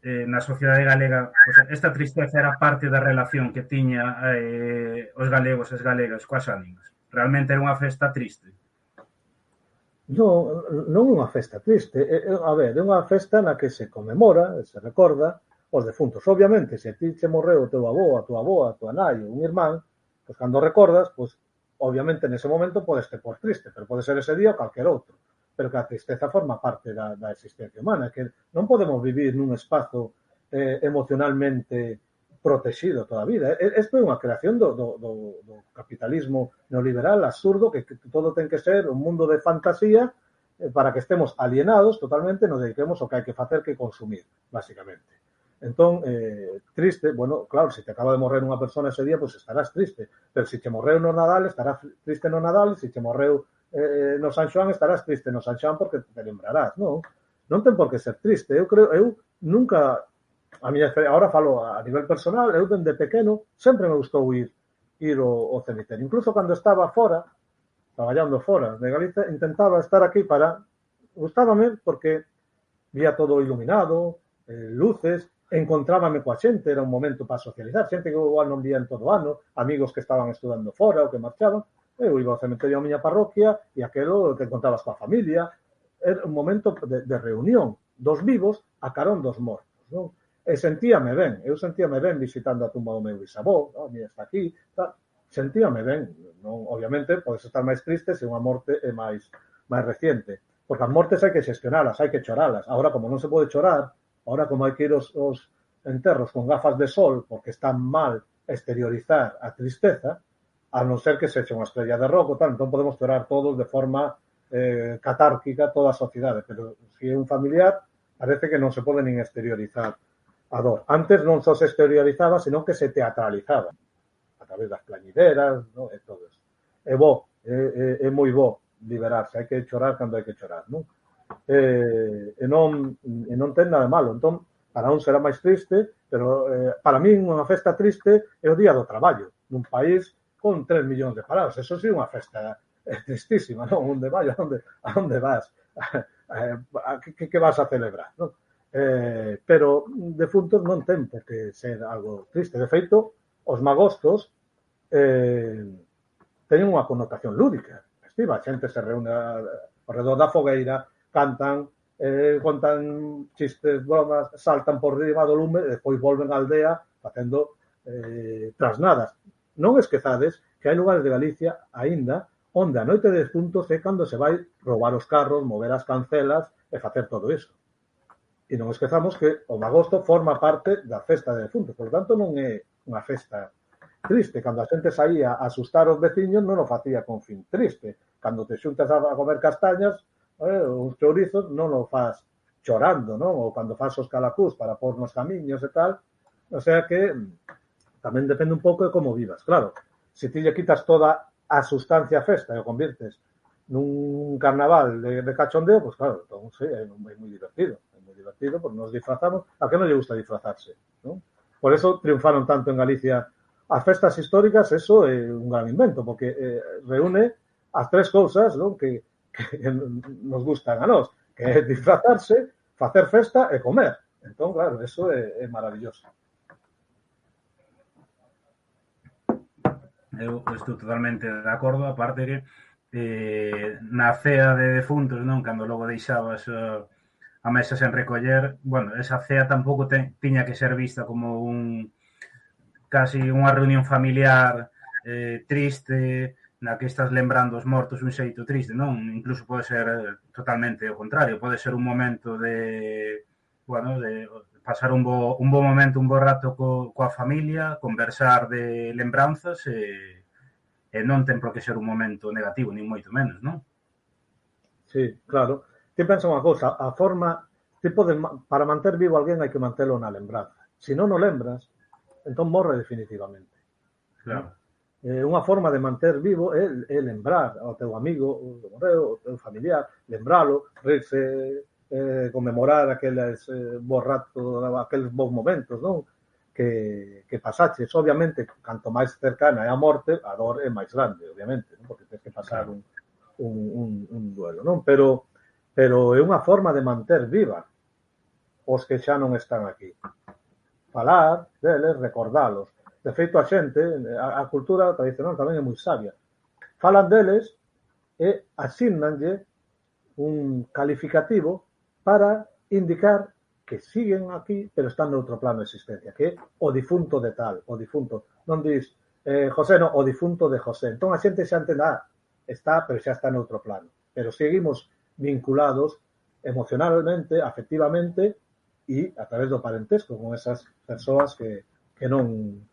na sociedade galega, o sea, esta tristeza era parte da relación que tiña os galegos e as galegas coas ánimas. Realmente era unha festa triste. Non é unha festa triste. A ver, é unha festa na que se conmemora, se recorda os defuntos. Obviamente, se a ti che morreu o teu avó, a tua avó, a tua nai ou un irmán, pois cando recordas, pois obviamente nese momento podes te por triste, pero pode ser ese día ou calquer outro. Pero que a tristeza forma parte da existencia humana, que non podemos vivir nun espazo emocionalmente protegido toda a vida. Isto é unha creación do capitalismo neoliberal absurdo, que todo ten que ser un mundo de fantasía para que estemos alienados totalmente, nos dediquemos ao que hai que facer, que consumir, basicamente. Entón, triste, bueno, claro, se te acaba de morrer unha persona ese día, pois estarás triste, pero se te morreu no Nadal, estarás triste no Nadal, se te morreu no San Xoán, estarás triste no San Xoán porque te lembrarás, non? Non ten por que ser triste. Eu nunca, a miña experiencia, ahora falo a nivel personal, eu dende pequeno sempre me gustou ir ao cemiterio. Incluso cando estaba fora, traballando fora de Galicia, intentaba estar aquí gustábame porque vía todo iluminado, luces, encontrábame coa xente, era un momento para socializar, xente que igual non vía en todo o ano, amigos que estaban estudando fora ou que marchaban, eu iba ao cementerio a miña parroquia e aquelo te encontrabas coa familia, era un momento de reunión dos vivos a carón dos mortos, non? E sentíame ben, eu sentíame ben visitando a tumba do meu bisavó, non? Mira, está aquí, tal. Sentíame ben, non, obviamente podes estar máis triste se unha morte é máis reciente, porque as mortes hai que xestionalas, hai que choralas. Agora, como non se pode chorar, ahora como hai que ir os enterros con gafas de sol porque está mal exteriorizar a tristeza, a non ser que sexa unha estrella de rock, tal, entón podemos chorar todos de forma catárquica toda a sociedade, pero se é un familiar parece que non se pode nin exteriorizar a dor. Antes non só se exteriorizaba, senón que se teatralizaba a través das plañideras, ¿no? E todo eso. É bo, é moi bo liberarse, hai que chorar cando hai que chorar, non? E non ten nada malo. Entón, para un será máis triste, pero para min unha festa triste é o día do traballo, nun país con 3 millóns de parados. Eso sí é unha festa tristísima, non? Onde vai, a onde vas? Que vas a celebrar, non? Pero defuntos non ten por que ser algo triste. De feito, os magostos teñen unha connotación lúdica. Festiva, a xente se reúne ao redor da fogueira, cantan, contan chistes, bromas, saltan por riba do lume e despois volven á aldea facendo trasnadas. Non esquezades que hai lugares de Galicia aínda onde a noite de defuntos é cando se vai roubar os carros, mover as cancelas e facer todo iso. E non esquezamos que o magosto forma parte da festa de defuntos, por tanto non é unha festa triste. Cando a xente saía a asustar os veciños non o facía con fin triste. Cando te xuntas a comer castañas, os chourizos non o faz chorando, non? Ou cando faz os calacús para pôr nos camiños e tal. O sea que tamén depende un pouco de como vivas. Claro, se ti lle quitas toda a sustancia festa e o convirtes nun carnaval de cachondeo, pues claro, entón sí, é moi divertido. É moi divertido porque nos disfrazamos. A que non lle gusta disfrazarse, non? Por eso triunfaron tanto en Galicia as festas históricas. Eso é un gran invento, porque reúne as tres cousas, non? Que nos gustan a nós, que é disfrazarse, facer festa e comer. Entón, claro, eso é maravilloso. Eu estou totalmente de acordo, aparte que na cea de defuntos, non, cando logo deixabas a mesa sen recoller, bueno, esa cea tampouco tiña que ser vista como casi unha reunión familiar triste, na que estás lembrando os mortos un xeito triste, non? Incluso pode ser totalmente o contrario, pode ser un momento de pasar un bo momento, un bo rato coa familia, conversar de lembranzas e non ten por que ser un momento negativo, nin moito menos, non? Sí, claro. Ti pensa unha cousa, a forma, para manter vivo alguén hai que mantelo na lembranza. Se non o lembras, entón morre definitivamente. Claro. Unha forma de manter vivo é lembrar ao teu amigo, o morreu, o teu familiar, lembralo, rirse, conmemorar aqueles bons ratos, aqueles bons momentos, non? Que pasaches. Obviamente, canto máis cercana é a morte, a dor é máis grande, obviamente, non? Porque tens que pasar un duelo, non? Pero é unha forma de manter viva os que xa non están aquí. Falar deles, recordalos. De feito, a xente, a cultura tradicional tamén é moi sabia. Falan deles e asignanlle un calificativo para indicar que siguen aquí, pero están noutro plano de existencia, que é o difunto de tal, o difunto. Non dis, José, non, o difunto de José. Entón a xente xa entende, está, pero xa está noutro plano. Pero seguimos vinculados emocionalmente, afectivamente e a través do parentesco con esas persoas que non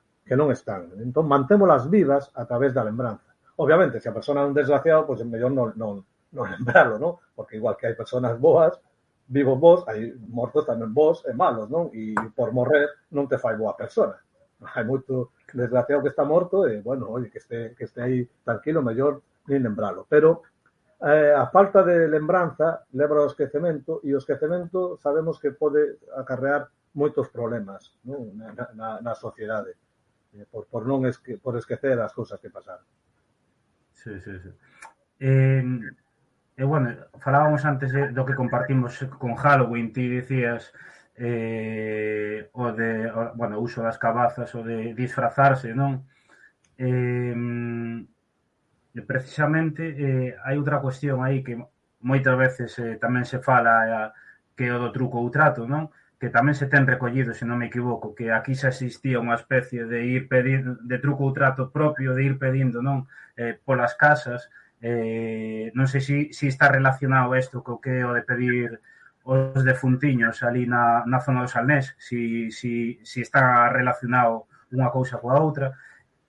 están. Entón mantémolas vivas a través da lembranza. Obviamente, se a persona é un desgraciado, pois mellor non lembralo, non? Porque igual que hai personas boas, vivos vos, hai mortos tamén vos e malos, non? E por morrer non te fai boa persona. Hai moito desgraciado que está morto e, bueno, oye, que este aí tranquilo, mellor nin lembralo. Pero a falta de lembranza leva ao esquecemento e o esquecemento sabemos que pode acarrear moitos problemas, non? Na sociedade por esquecer as cousas que pasaron. Sí. Bueno, falábamos antes do que compartimos con Halloween. Ti dicías bueno, o uso das cabazas ou de disfrazarse, non? Eh, Precisamente hai outra cuestión aí que moitas veces tamén se fala que é o do truco ou trato, non? Que tamén se ten recollido, se non me equivoco, que aquí xa existía unha especie de ir pedir de truco ou trato propio de ir pedindo, non? Polas casas, non sei se está relacionado isto co que é o de pedir os defuntiños ali na zona do Salnés, si está relacionado unha cousa coa outra.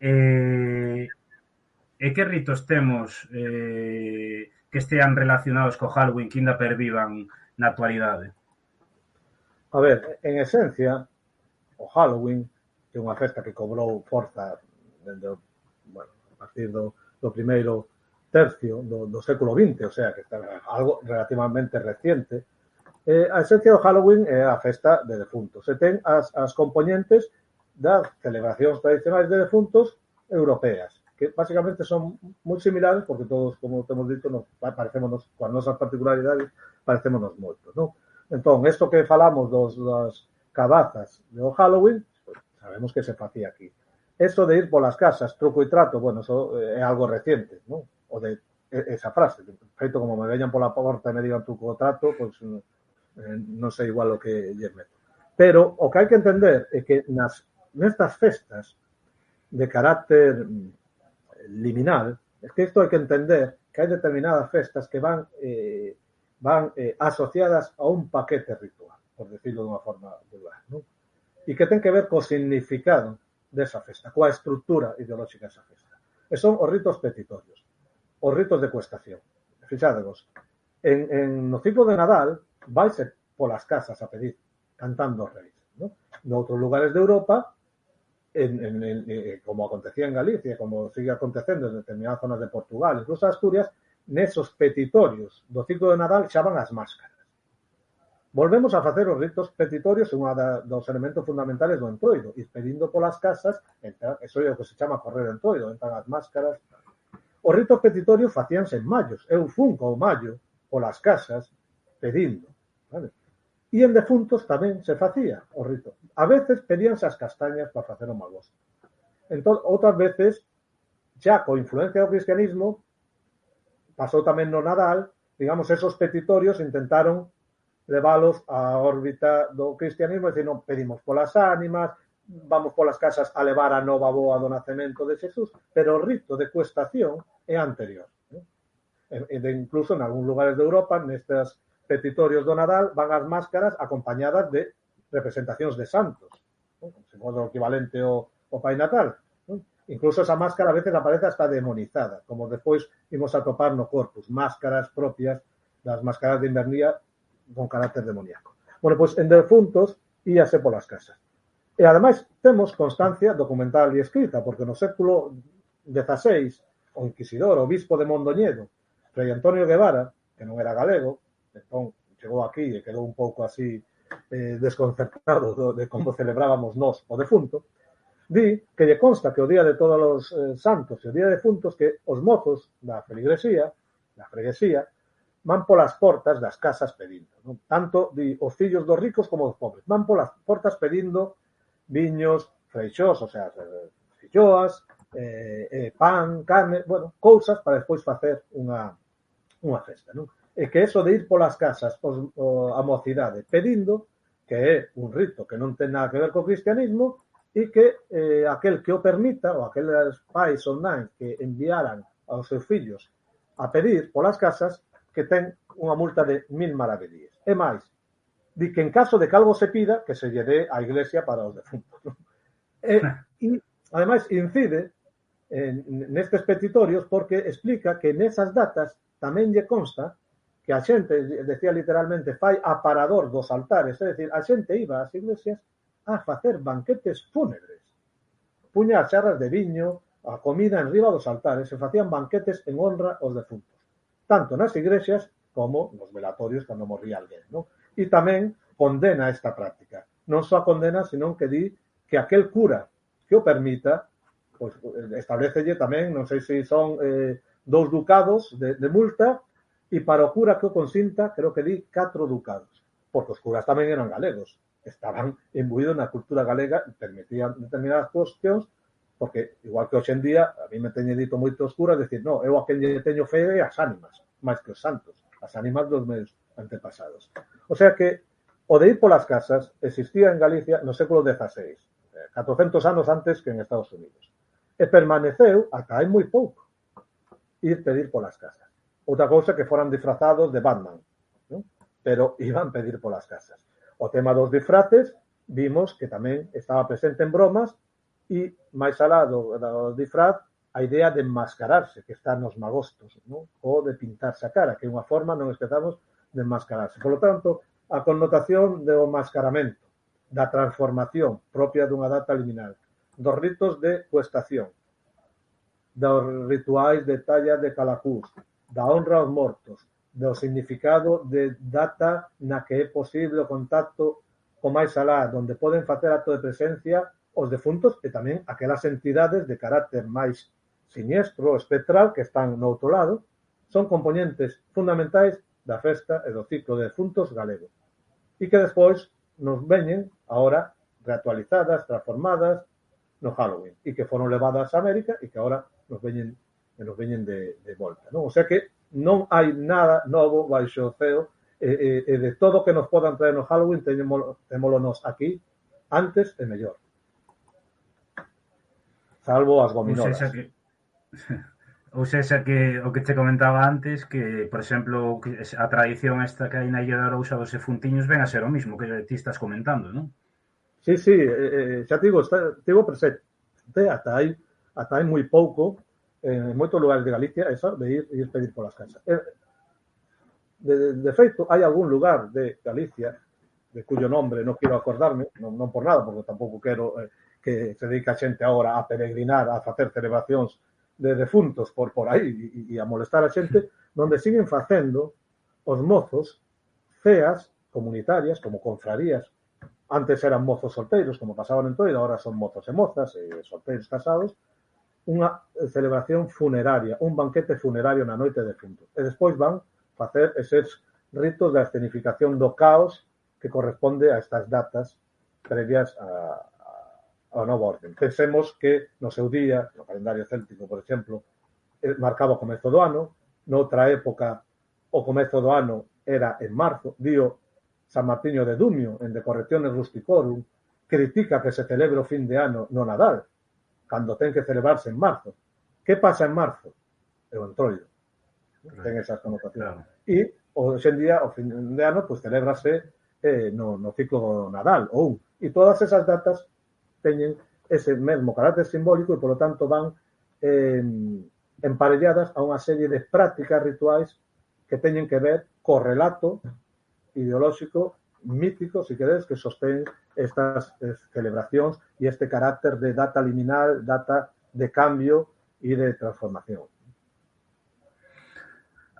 Eh, E que ritos temos que estean relacionados co Halloween que ainda pervivan na actualidade? A ver, en esencia, o Halloween é unha festa que cobrou forza dende, bueno, a partir do primeiro tercio do século XX, o sea, que está algo relativamente reciente. A esencia do Halloween é a festa de defuntos. Se ten as componentes das celebracións tradicionais de defuntos europeas, que básicamente son moi similares porque todos, como temos dito, nos parecémonos, coas nosas particularidades, parecémonos moito, non? Entón, isto que falamos das cabazas do Halloween, pues, sabemos que se facía aquí. Eso de ir polas casas, truco e trato, bueno, eso é algo reciente, non? O de esa frase, feito como me veñan pola porta e me digan truco o trato, pues non sei igual o que lle meto. Pero o que hai que entender é que nestas festas de carácter liminal, es que isto hai que entender que hai determinadas festas que van asociadas a un paquete ritual, por decirlo de unha forma vulgar, non? E que ten que ver co significado desa festa, coa estructura ideolóxica desa festa. E son os ritos petitorios, os ritos de cuestación. Fixádevos, no ciclo de Nadal vaise polas casas a pedir, cantando os reis, non? Noutros lugares de Europa, como acontecía en Galicia, como sigue acontecendo en determinadas zonas de Portugal, incluso Asturias, nesos petitorios do ciclo de Nadal xa van as máscaras. Volvemos a facer os ritos petitorios en unha dos elementos fundamentales do entroido, e pedindo polas casas, eso é o que se chama correr o entroido, entran as máscaras. Os ritos petitorios facíanse en mallos. Eu fun co mallo polas casas pedindo, vale? E en defuntos tamén se facía o rito. A veces pedíanse as castañas para facer o malgosto. Entón, outras veces, xa co influencia do cristianismo, pasou tamén no Nadal, digamos, esos petitorios intentaron leválos á órbita do cristianismo, e dicir, non pedimos polas ánimas, vamos polas casas a levar a nova boa do nacemento de Xesús, pero o rito de cuestación é anterior. Incluso en algúns lugares de Europa, nestes petitorios do Nadal, van as máscaras acompañadas de representacións de santos, como se fora o equivalente ao Pai Natal. Incluso esa máscara a veces aparece hasta demonizada, como despois imos a topar no Corpus, máscaras propias das máscaras de invernía con carácter demoníaco. Bueno, pois en defuntos íase polas casas. E ademais temos constancia documental e escrita, porque no século XVI o inquisidor, o obispo de Mondoñedo, Fray Antonio Guevara, que non era galego, entón chegou aquí e quedou un pouco así desconcertado de como celebrábamos nós o defunto, di que lle consta que o día de todos os santos e o día de defuntos que os mozos da freguesía van polas portas das casas pedindo, non? Tanto di os fillos dos ricos como dos pobres, van polas portas pedindo viños, freixós, o sea, filloas, pan, carne, bueno, cousas para despois facer unha festa, non? E que eso de ir polas casas a mocidade pedindo, que é un rito que non ten nada que ver co cristianismo, e que aquel que o permita, ou aqueles pais ou nais que enviaran aos seus fillos a pedir polas casas, que ten unha multa de 1000 maravedíes. E máis, di que en caso de que algo se pida, que se lle dé á iglesia para os defuntos. E ademais, incide nestes petitorios porque explica que nesas datas tamén lle consta que a xente, decía literalmente, fai aparador dos altares, é dicir, a xente iba ás iglesias a facer banquetes fúnebres. Puña as charras de viño, a comida en riba dos altares, se facían banquetes en honra aos defuntos, tanto nas iglesias como nos velatorios cando morría alguén, non? E tamén condena esta práctica. Non só condena, senón que di que aquel cura que o permita, pues, establecelle tamén, non sei se son 2 ducados de multa, e para o cura que o consinta, creo que di 4 ducados. porque os curas tamén eran galegos, estaban imbuídos na cultura galega e permitían determinadas cuestións, porque igual que hoxe en día, a mí me teñen dito moitos curas, decir, no, eu a quen lle teño fe é as ánimas, máis que os santos, as ánimas dos meus antepasados. O sea que o de ir polas casas existía en Galicia no século XVI, 400 anos antes que en Estados Unidos. E permaneceu ata hai moi pouco ir pedir polas casas. Outra cousa que foran disfrazados de Batman, ¿no? Pero iban pedir polas casas. O tema dos disfraces, vimos que tamén estaba presente en bromas e máis alá do disfraz a idea de enmascararse, que está nos magostos, ¿no? Ou de pintarse a cara, que é unha forma, non esquezamos, de enmascararse. Por lo tanto, a connotación do mascaramento, da transformación propia dunha data liminal, dos ritos de cuestación, dos rituais de talla de calacús, da honra aos mortos, do significado de data na que é posible o contacto co máis alá, onde poden facer acto de presencia os defuntos e tamén aquelas entidades de carácter máis siniestro, espectral, que están no outro lado, son componentes fundamentais da festa e do ciclo de defuntos galego. E que despois nos veñen, ahora, reactualizadas, transformadas, no Halloween, e que foron levadas a América e que ahora nos veñen de volta, non? O sea que non hai nada novo baixo o ceo e de todo o que nos podan traer no Halloween témolo nos aquí antes e mellor. Salvo as gominolas. Ou seja que o que te comentaba antes, que, por exemplo, a tradición esta que hai na Illa de Arousa dos defuntiños ven a ser o mismo que ti estás comentando, non? Sí, xa te digo, estivo presente ata hai moi pouco en moitos lugares de Galicia eso de ir pedir polas casas. De feito, hai algún lugar de Galicia de cuyo nombre non quero acordarme, non por nada, porque tampouco quero que se dedique a xente agora a peregrinar, a facer celebracións de defuntos por aí e a molestar a xente, donde siguen facendo os mozos ceas comunitarias, como confrarías. Antes eran mozos solteiros, como pasaban en Toiro, ahora son mozos e mozas, solteiros casados, unha celebración funeraria, un banquete funerario na noite de defuntos. E despois van facer eses ritos de escenificación do caos que corresponde a estas datas previas ao novo orden. Pensemos que no seu día, no calendario céltico, por exemplo, marcaba o comezo do ano, noutra época o comezo do ano era en marzo, dio San Martiño de Dumio, en De Correcciones Rusticorum, critica que se celebre o fin de ano no Nadal, cando ten que celebrarse en marzo. Que pasa en marzo? É o entroido. Ten esas connotacións. E, hoxe en día, o fin de ano, pues, celébrase no ciclo do Nadal, ou e todas esas datas teñen ese mesmo carácter simbólico e, polo tanto, van emparelladas a unha serie de prácticas rituais que teñen que ver co relato ideolóxico, mítico, se queres, que sostén estas celebracións e este carácter de data liminal, data de cambio e de transformación.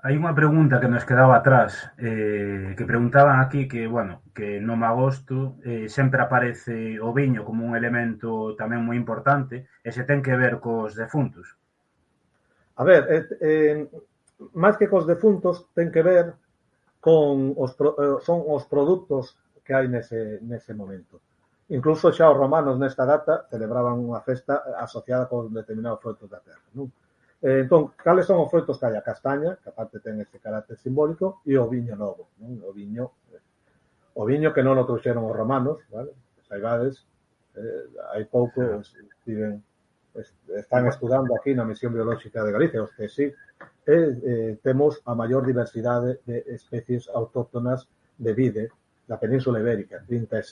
Hai unha pregunta que nos quedaba atrás, que preguntaban aquí que, bueno, que no magosto sempre aparece o viño como un elemento tamén moi importante e se ten que ver cos defuntos. A ver, máis que cos defuntos, ten que ver con son os produtos que hai nese momento. Incluso xa os romanos nesta data celebraban unha festa asociada con determinados froitos da terra, non? Entón, cales son os froitos que hai? A castaña, que aparte ten ese carácter simbólico, e o viño novo, non? O viño que non o trouxeron os romanos, vale? Saibades, hai pouco están estudando aquí na Misión Biolóxica de Galicia, os CSIC, temos a maior diversidade de especies autóctonas de vide da Península Ibérica, 30 e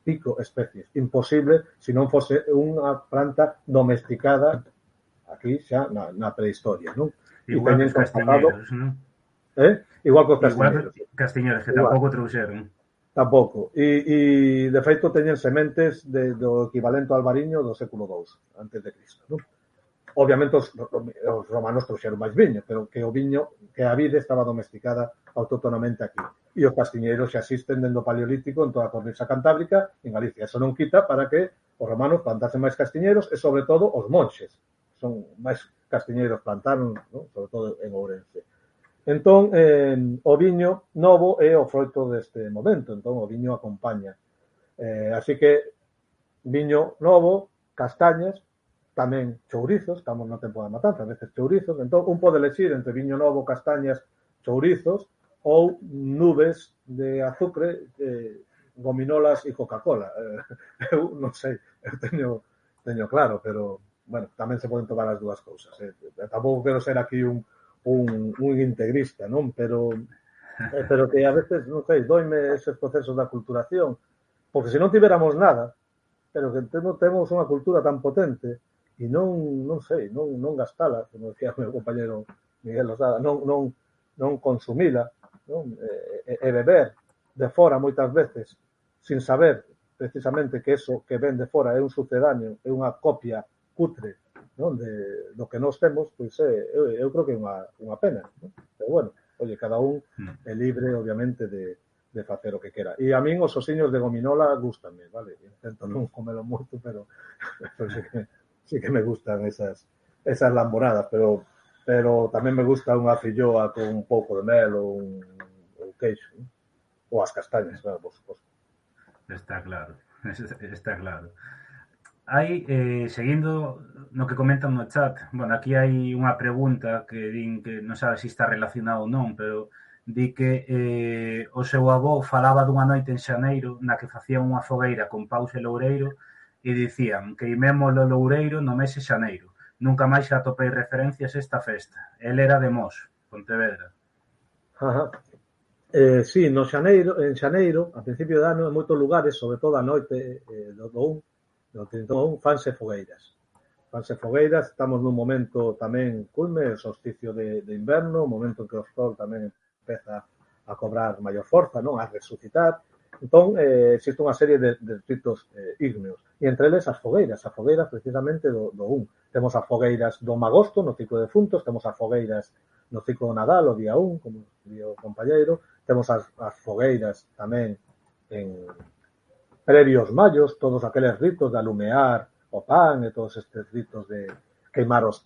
pico especies. Imposible se non fose unha planta domesticada aquí xa na prehistoria, non? Igual que os castiñeiros, non? Igual que os castiñeiros. Igual que castiñeiros, que tampouco trouxeron. Tampouco. E de feito teñen sementes do equivalente ao albariño do século II, antes de Cristo, non? Obviamente os romanos trouxeron máis viño, pero que o viño, que a vide estaba domesticada autóctonamente aquí. E os castiñeiros xa existen dende o Paleolítico en toda a cornisa cantábrica en Galicia. Eso non quita para que os romanos plantasen máis castiñeiros e, sobre todo, os monxes. Son máis castiñeiros plantaron, ¿no? Sobre todo en Ourense. Entón, o viño novo é o froito deste momento, entón o viño acompaña. Así que viño novo, castañas, tamén chourizos, estamos no tempo da matanza, a veces chourizos, entón un pode elegir entre viño novo, castañas, chourizos ou nubes de azúcar, gominolas e Coca-Cola. Eu non sei, eu teño claro, pero, bueno, tamén se poden tomar as dúas cousas. Tampouco quero ser aquí un integrista, non? Pero que a veces, non sei, doime eses procesos da culturación, porque se non tiveramos nada, pero que temos unha cultura tan potente e non sei, non gastala, como decía o meu compañero Miguel Losada, non consumila, non? E beber de fora moitas veces sin saber precisamente que eso que ven de fora é un sucedáneo, é unha copia cutre, non? Do que nós temos, pois eu creo que é unha pena, non? Pero bueno, oye, cada un é libre, obviamente, de facer o que quera. E a min os osiños de gominola gústanme, vale? Intento non comelo moito, pero sí que me gustan esas lamboradas, pero tamén me gusta unha filloa con un pouco de mel ou queixo, ¿no? Ou as castañas, claro, por suposto. Está claro, está claro. Hai, seguindo no que comentan no chat, bueno, aquí hai unha pregunta que din que non sabe se está relacionado ou non, pero di que o seu avó falaba dunha noite en xaneiro na que facían unha fogueira con paus e loureiro e dicían queimemos o loureiro no mes de xaneiro. Nunca máis atopei referencias a esta festa. El era de Mos, Pontevedra. Ajá. Sí, en xaneiro, a principio de ano, en moitos lugares, sobre todo a noite do 31, fanse fogueiras. Estamos nun momento tamén culme, solsticio de inverno, momento en que o sol tamén empeza a cobrar maior forza, non? A resucitar. Entón, existe unha serie de ritos ígneos. E entre eles as fogueiras precisamente do 1. Temos as fogueiras do magosto, no ciclo de defuntos, temos as fogueiras no ciclo do Nadal, o día 1, como dio o compañeiro, temos as fogueiras tamén en previos mayos, todos aqueles ritos de alumear o pan e todos estes ritos de queimar os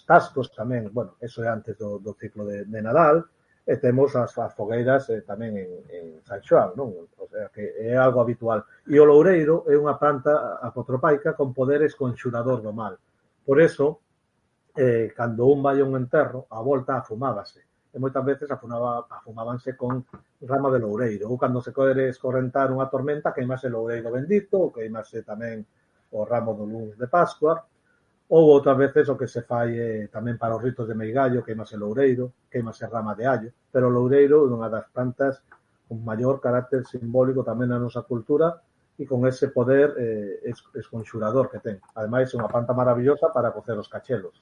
cascos tamén, bueno, eso é antes do ciclo de Nadal, e temos as fogueiras tamén en San Xoán, non? O sea, que é algo habitual. E o loureiro é unha planta apotropaica con poderes conxurador do mal. Por eso, cando un vai a un enterro, a volta afumábase. E moitas veces afumábanse con rama de loureiro. Ou cando se quere escorrentar unha tormenta, queimase loureiro bendito, ou queimase tamén o ramo do luns de Pascua. Ou outras veces o que se fai tamén para os ritos de Meigallo, queimase loureiro, queimase rama de allo. Pero o loureiro é unha das plantas con maior carácter simbólico tamén na nosa cultura e con ese poder esconxurador que ten. Ademais, é unha planta maravillosa para cocer os cachelos.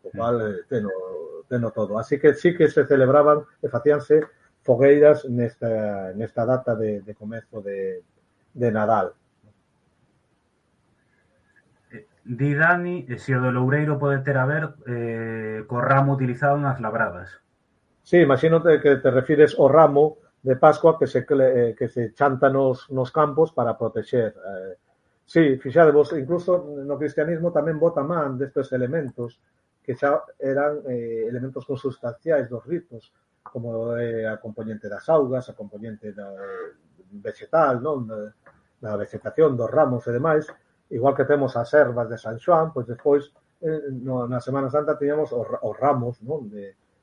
O cual teno todo. Así que sí que se celebraban e facíanse fogueiras nesta data de comezo de Nadal. Di Dani se o do loureiro pode ter a ver co ramo utilizado nas labradas. Sí, imagínate que te refires ao ramo de Pascua que se chanta nos campos para protexer. Sí, fixadevos, incluso no cristianismo tamén bota man destes elementos que xa eran elementos consustanciais dos ritos, como a componente das augas, a componente vegetal, non? Da vegetación, dos ramos e demais. Igual que temos as ervas de San Xoán, pois despois na Semana Santa tiñamos os ramos, non?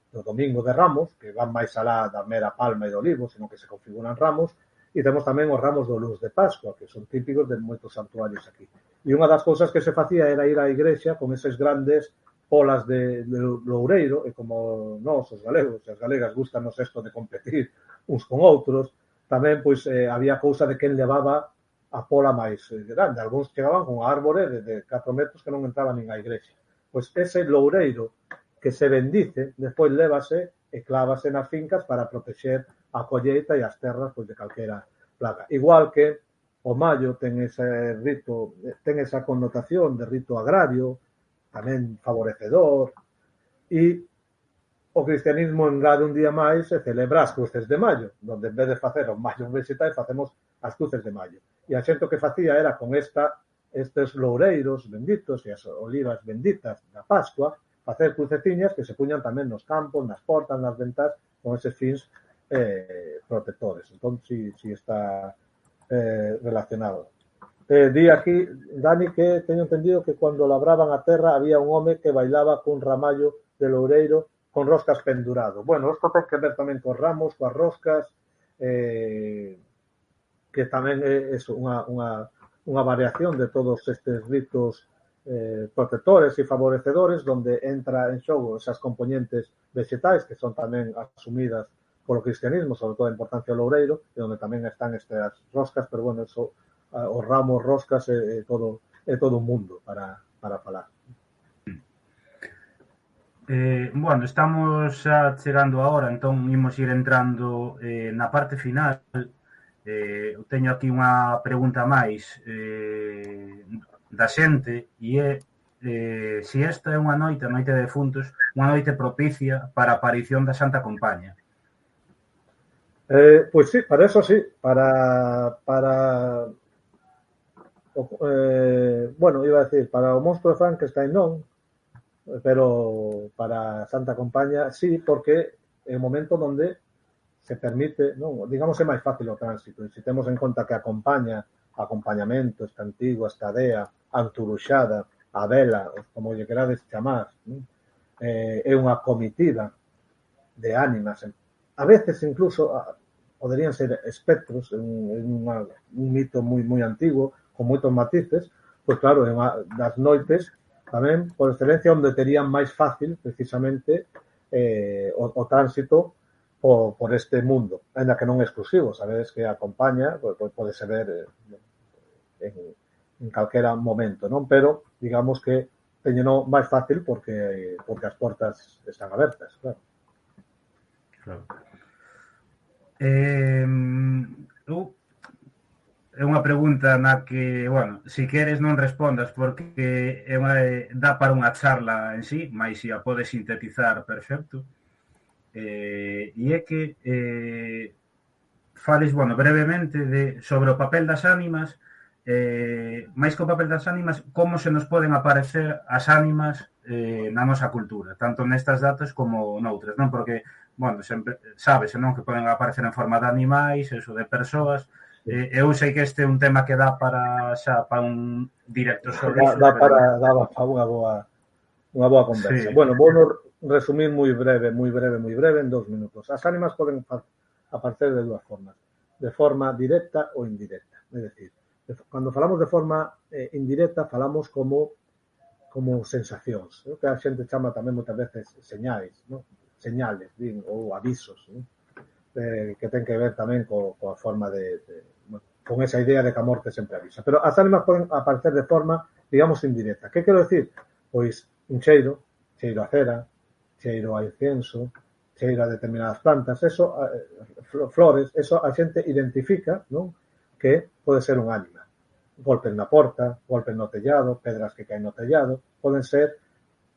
Do domingo de Ramos, que van máis alá da mera palma e do olivo, senón que se configuran ramos, e temos tamén os ramos do luns de Pascua, que son típicos de moitos santuarios aquí. E unha das cousas que se facía era ir á igrexa con eses grandes polas de loureiro, e como nós, os galegos e as galegas, gustanos isto de competir uns con outros, tamén pois había cousa de quen levaba a pola máis grande. Algúns chegaban con árbore de 4 metros que non entraban nin á igrexa. Pois ese loureiro que se bendice, despois lévase e clávase nas fincas para protexer a colleita e as terras pois de calquera plaga. Igual que o maio ten ese rito, ten esa connotación de rito agrario, tamén favorecedor, e o cristianismo engade un día máis e celebra as cruces de maio, onde en vez de facer os maios vegetais, facemos as cruces de maio. E a xente o que facía era con estes loureiros benditos e as olivas benditas da Pascua, facer cruceciñas que se puñan tamén nos campos, nas portas, nas ventas, con eses fins protectores. Entón, si está relacionado. Di aquí, Dani, que teño entendido que cando labraban a terra había un home que bailaba cun ramallo de loureiro con roscas pendurado. Bueno, isto ten que ver tamén cos ramos, coas roscas, que tamén é unha variación de todos estes ritos protectores e favorecedores, donde entra en xogo esas componentes vegetais que son tamén asumidas polo cristianismo, sobre todo a importancia do loureiro, e onde tamén están estas roscas, pero bueno, eso, os ramos, roscas, é todo un mundo para falar. Bueno, estamos xa chegando a hora, entón imos ir entrando na parte final. Eu teño aquí unha pregunta máis da xente, e é se esta é unha noite, a noite de defuntos, unha noite propicia para a aparición da Santa Compaña. Pois sí, para eso sí, bueno, iba a decir, para o monstro de Frankenstein non, pero para Santa Compaña sí, porque é o momento onde se permite, non, digamos, é máis fácil o tránsito, e se temos en conta que acompañamento, esta antigua, esta dea, a enturuxada, a vela, como lle querades chamar, non? É unha comitiva de ánimas, a veces incluso poderían ser espectros, un mito moi antigo, con moitos matices, pois claro, é unha das noites tamén, por excelencia, onde terían máis fácil, precisamente, o tránsito por este mundo, ainda que non é exclusivo, sabedes que a compaña pode ser ver en calquera momento, non? Pero, digamos que teñeno máis fácil porque as portas están abertas, claro. Claro. É unha pregunta na que, bueno, se queres non respondas porque dá para unha charla en sí, mas se a podes sintetizar, perfecto. E é que fales, bueno, brevemente sobre o papel das ánimas, máis que o papel das ánimas, como se nos poden aparecer as ánimas na nosa cultura, tanto nestas datas como noutras, non? Porque, bueno, sempre sabes, non? Que poden aparecer en forma de animais, eso, de persoas. Eu sei que este é un tema que dá para un directo sobre iso. Dá para unha boa conversa. Sí. Bueno, vou resumir moi breve en 2 minutos. As ánimas poden aparecer de dúas formas, de forma directa ou indirecta. É dicir, cando falamos de forma indirecta, falamos como sensacións, que a xente chama tamén moitas veces señais, non? Señales, ou avisos, non? Que ten que ver tamén coa forma con esa idea de que a morte sempre avisa. Pero as ánimas poden aparecer de forma, digamos, indirecta. Que quero decir? Pois un cheiro a cera, cheiro a incienso, cheiro a determinadas plantas, eso, flores, eso a xente identifica, non? Que pode ser un ánima. Golpes na porta, golpes no tellado, pedras que caen no tellado, poden ser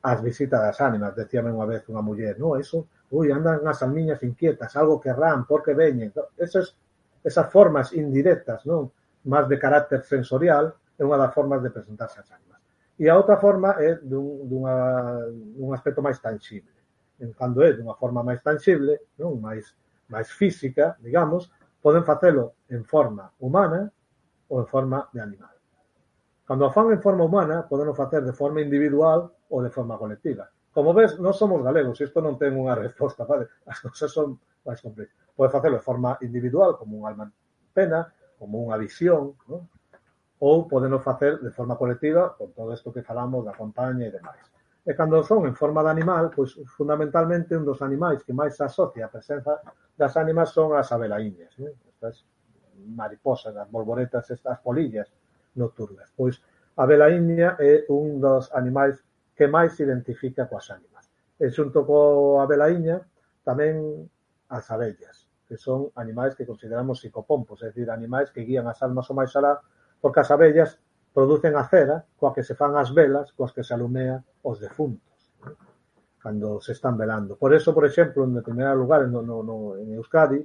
as visitas das ánimas. Decíame unha vez unha muller, non, eso, andan as almiñas inquietas, algo querrán, por que veñen. Esas formas indirectas, non? Más de carácter sensorial, é unha das formas de presentarse as ánimas. E a outra forma é dun aspecto máis tangible. Cando é dunha forma máis tangible, non? máis física, digamos, poden facelo en forma humana ou en forma de animal. Cando a fan en forma humana, podemos facer de forma individual ou de forma colectiva. Como ves, non somos galegos, isto non ten unha resposta, vale? As cousas son máis complexas. Pode facelo de forma individual, como un alma en pena, como unha visión, non? Ou podemos facer de forma colectiva, con todo isto que falamos da compaña e demais. E cando son en forma de animal, pois fundamentalmente un dos animais que máis se asocia a presenza das ánimas son as abelaiñas, non? Estas mariposas, as bolboretas, estas polillas nocturnas. Pois a abelaiña é un dos animais que máis se identifica coas ánimas. E xunto coa abelaiña tamén as abellas, que son animais que consideramos psicopompos, é dicir, animais que guían as almas ao máis alá, porque as abellas producen a cera coa que se fan as velas coas que se alumea os defuntos, cando se están velando. Por eso, por exemplo, en determinados lugares en Euskadi,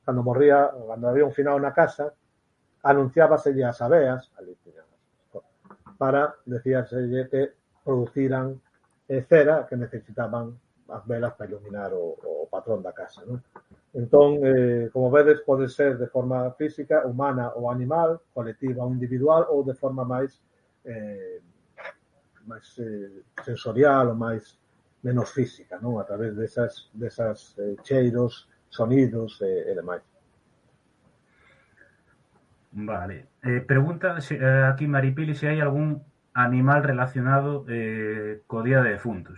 cando había un finado na casa, anunciábaselle as abeas, para decíaselle que produciran cera que necesitaban as velas para iluminar o patrón da casa, non? Entón, como vedes, pode ser de forma física, humana ou animal, colectiva ou individual, ou de forma máis sensorial ou menos física, non? A través desas cheiros, sonidos e demais. Vale. Pregunta aquí Maripili se hai algún animal relacionado co Día de Defuntos.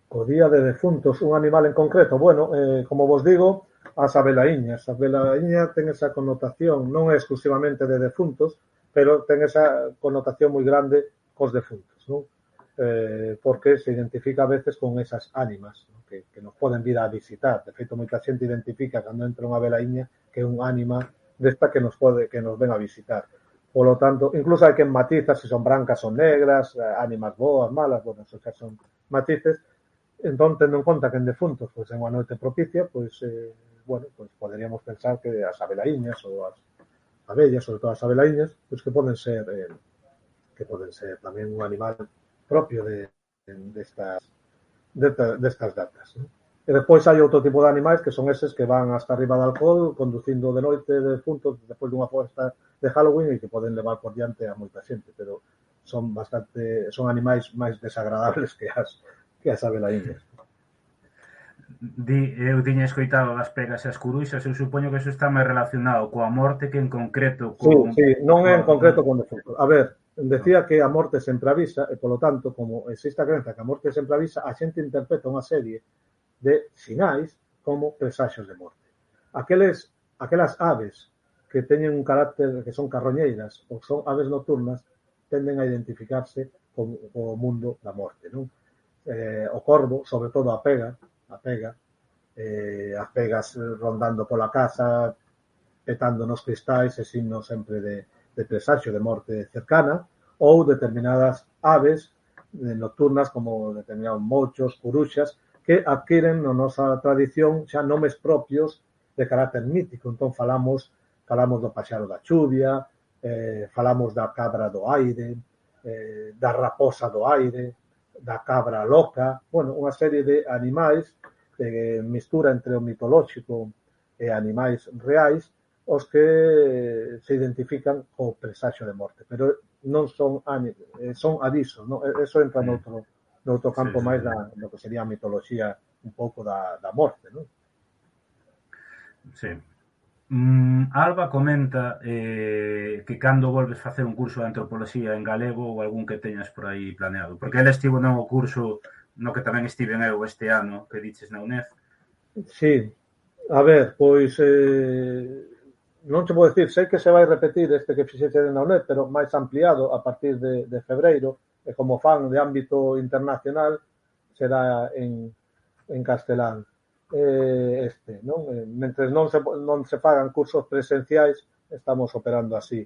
Co Día de Defuntos, un animal en concreto. Bueno, como vos digo, as abelaíñas. A abelaíña ten esa connotación, non é exclusivamente de defuntos, pero ten esa connotación moi grande cos defuntos, non? Porque se identifica a veces con esas ánimas, ¿no? que nos poden vir a visitar. De feito, moita xente identifica cando entra unha abelaíña que é un ánima desta que nos ven a visitar. Polo tanto, incluso hai que matiza se son brancas ou negras, ánimas boas, malas, bueno, eso xa son matices. Entón, tendo en conta que en defuntos pois é unha noite propicia, pois, bueno, pois poderíamos pensar que as abelaíñas ou as abellas, sobre todo as abelaíñas, pois que poden ser tamén un animal propio destas datas, ¿no? E despois hai outro tipo de animais que son eses que van hasta arriba de alcohol conducindo de noite de defuntos despois dunha festa de Halloween e que poden levar por diante a moita xente, pero son animais máis desagradables que as abelaíñas. Eu tiña escoitado das pegas e as curuxas, eu supoño que eso está máis relacionado coa morte que en concreto Sí, non é en concreto con defuntos. A ver, decía que a morte sempre avisa e, polo tanto, como existe a crenza que a morte sempre avisa, a xente interpreta unha serie de sinais como presaxios de morte. Aquelas aves que teñen un carácter que son carroñeiras ou son aves nocturnas tenden a identificarse co mundo da morte, non? O corvo, sobre todo a pega, as pegas rondando pola casa, petando nos cristais e signo sempre de presaxio de morte cercana, ou determinadas aves nocturnas como determinados mochos, curuxas, que adquiren na nosa tradición xa nomes propios de carácter mítico. Entón falamos do paxaro da chuvia, falamos da cabra do aire, da raposa do aire, da cabra loca, bueno, unha serie de animais de mistura entre o mitolóxico e animais reais, os que se identifican co presaxio de morte, pero non son avisos, non? Eso entra noutro campo máis do que sería a mitoloxía un pouco da morte, non? Sí. Alba comenta que cando volves facer un curso de antropoloxía en galego ou algún que teñas por aí planeado, porque ela estivo no curso no que tamén estiven eu este ano que diches na UNED. Sí, a ver, pois non te vou dicir, sei que se vai repetir este que fixeche na UNED, pero máis ampliado a partir de febreiro, e como fan de ámbito internacional será en castelán. Non? Mentres non se fagan cursos presenciais, estamos operando así.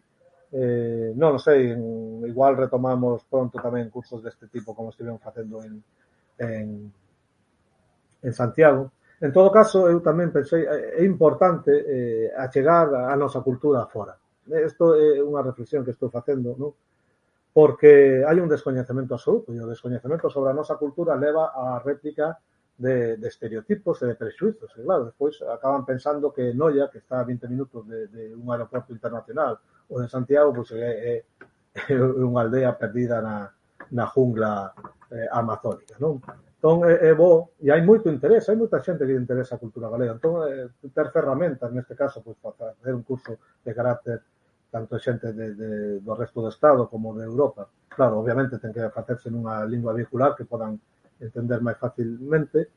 Non sei, igual retomamos pronto tamén cursos deste tipo como estivemos facendo en Santiago. En todo caso, eu tamén pensei, é importante achegar a nosa cultura fora. Isto é unha reflexión que estou facendo, non? Porque hai un descoñecemento absoluto, e o descoñecemento sobre a nosa cultura leva á réplica de estereotipos e de prexuizos. E claro, despois acaban pensando que Noia, que está a 20 minutos de un aeroporto internacional, ou de Santiago, pois é unha aldea perdida na jungla amazónica, non? Entón, é bo, e hai moito interés, hai moita xente que interesa a cultura galega. Entón, ter ferramentas, neste caso, pois, para facer un curso de carácter tanto xente do resto do Estado como de Europa. Claro, obviamente, ten que facerse nunha lingua vehicular que podan entender máis facilmente,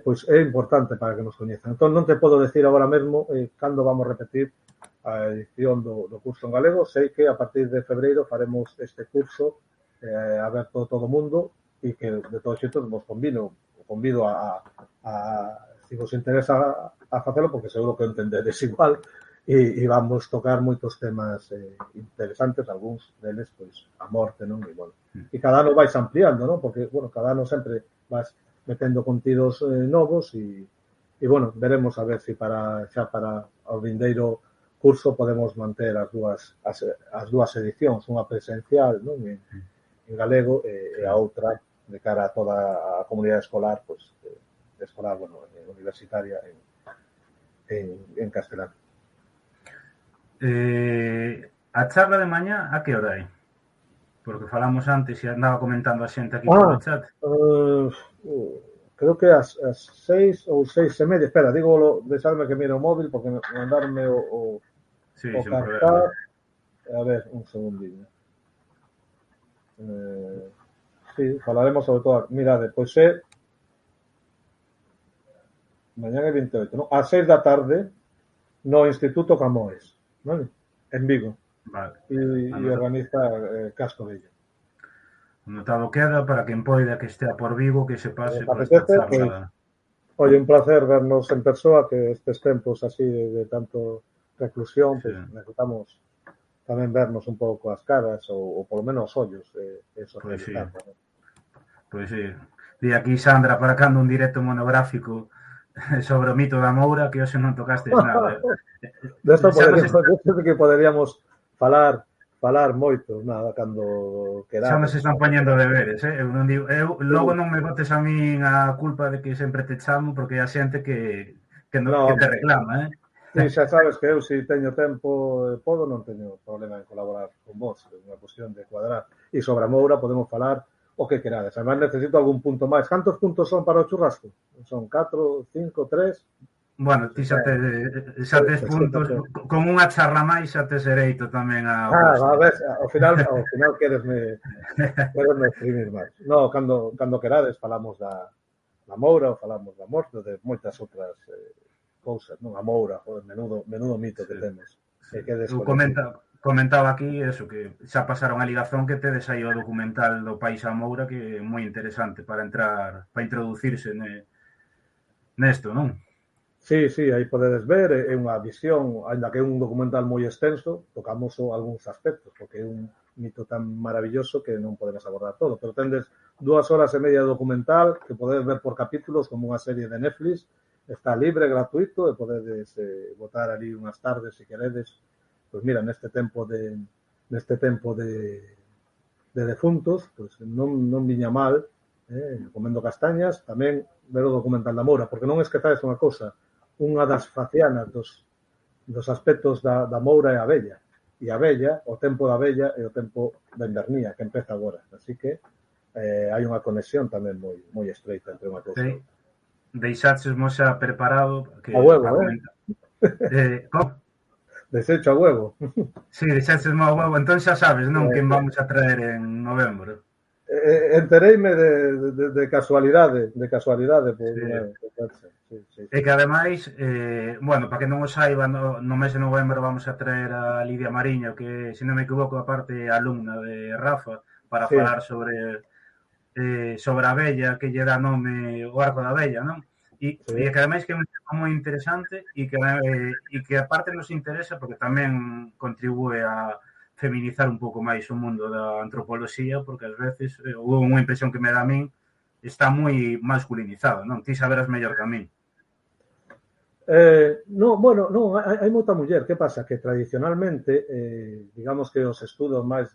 pois é importante para que nos coñezan. Entón, non te podo decir agora mesmo cando vamos repetir a edición do curso en galego. Sei que a partir de febreiro faremos este curso aberto a todo o mundo e que de todos xeitos vos convido a se vos interesa a facelo, porque seguro que entendedes igual, e vamos tocar moitos temas interesantes, algúns deles, pois, a morte, non? E, bueno, e cada ano vais ampliando, non? Porque, bueno, cada ano sempre vas metendo contidos novos e, bueno, veremos a ver se para o vindeiro curso podemos manter as dúas edicións, unha presencial, non? en galego e a outra de cara a toda a comunidade escolar, pois, escolar, bueno, universitaria en castelán. A charla de mañá, a que hora é? Porque falamos antes e andaba comentando a xente aquí polo chat. Creo que as 6 ou 6:30. Espera, digo, deixadme que mire o móvil porque mandarme o Sí, o sin cartaz. problema. A ver, un segundinho. Sí, falaremos sobre todo. Mirade, pois mañá é 28, non? Ás 6 da tarde no Instituto Camões, vale? En Vigo. Vale. E organiza Casco Bello. Anotado queda para quen poida que estea por Vigo que se pase por esta Apetece, charla. Oye, un placer vernos en persoa, que estes tempos así de tanto reclusión, pues necesitamos tamén vernos un pouco as caras ou polo menos os ollos e socializar. Pois sí. Di aquí Sandra para cando un directo monográfico sobre o mito da Moura que hoxe non tocastes nada. Desto que poderíamos falar moito, nada, cando querades. Xa nos están poñendo deberes, eu non digo, logo non me botes a min a culpa de que sempre te chamo porque hai a xente que te reclama, Sí, xa sabes que eu se teño tempo e podo, non teño problema en colaborar con vos, é unha cuestión de cuadrar. E sobre a Moura podemos falar o que querades. Además necesito algún punto máis. Cantos puntos son para o churrasco? Son 4, 5, 3? Bueno, ti xa tes puntos, con unha charla máis xa tes dereito tamén a... a ver, ao final queresme exprimir máis. No, cando querades falamos da Moura ou falamos da morte, de moitas outras cousas, non? A Moura, joder, menudo mito que temos. Eu comentaba aquí eso, que xa pasaron a ligazón que tedes aí o documental do País a Moura que é moi interesante para introducirse nesto, non? Sí, aí podedes ver, é unha visión, ainda que é un documental moi extenso, tocamos algúns aspectos, porque é un mito tan maravilloso que non podemos abordar todo, pero tendes 2 horas e media de documental que podedes ver por capítulos como unha serie de Netflix, está libre, gratuito, e podedes botar ali unhas tardes se queredes. Pois mira, neste tempo de defuntos, pois non viña mal, comendo castañas, tamén ver o documental da Moura, porque non esquezades unha cousa, unha das facianas dos aspectos da Moura é a vella, e a vella, o tempo da vella e o tempo da invernía, que empeza agora, así que hai unha conexión tamén moi estreita entre unha cousa. Deixáchesmo xa preparado a huevo, como? Desecho a huevo. Sí, deixáchesmo a huevo, entón xa sabes, non, quen vamos a traer en novembro. Entereime de casualidade, Sí. E que ademais, bueno, para que non o saiba, no mes de novembro vamos a traer a Lidia Mariño, que, se non me equivoco, aparte alumna de Rafa, para falar sobre a vella, que lle dá nome o Arco da Vella, non? E que ademais que é un tema moi interesante e que aparte nos interesa porque tamén contribúe a feminizar un pouco máis o mundo da antropoloxía, porque ás veces, unha impresión que me dá a min, está moi masculinizado, non? Ti saberás mellor que a min. Non, hai moita muller. Que pasa? Que tradicionalmente, digamos que os estudos máis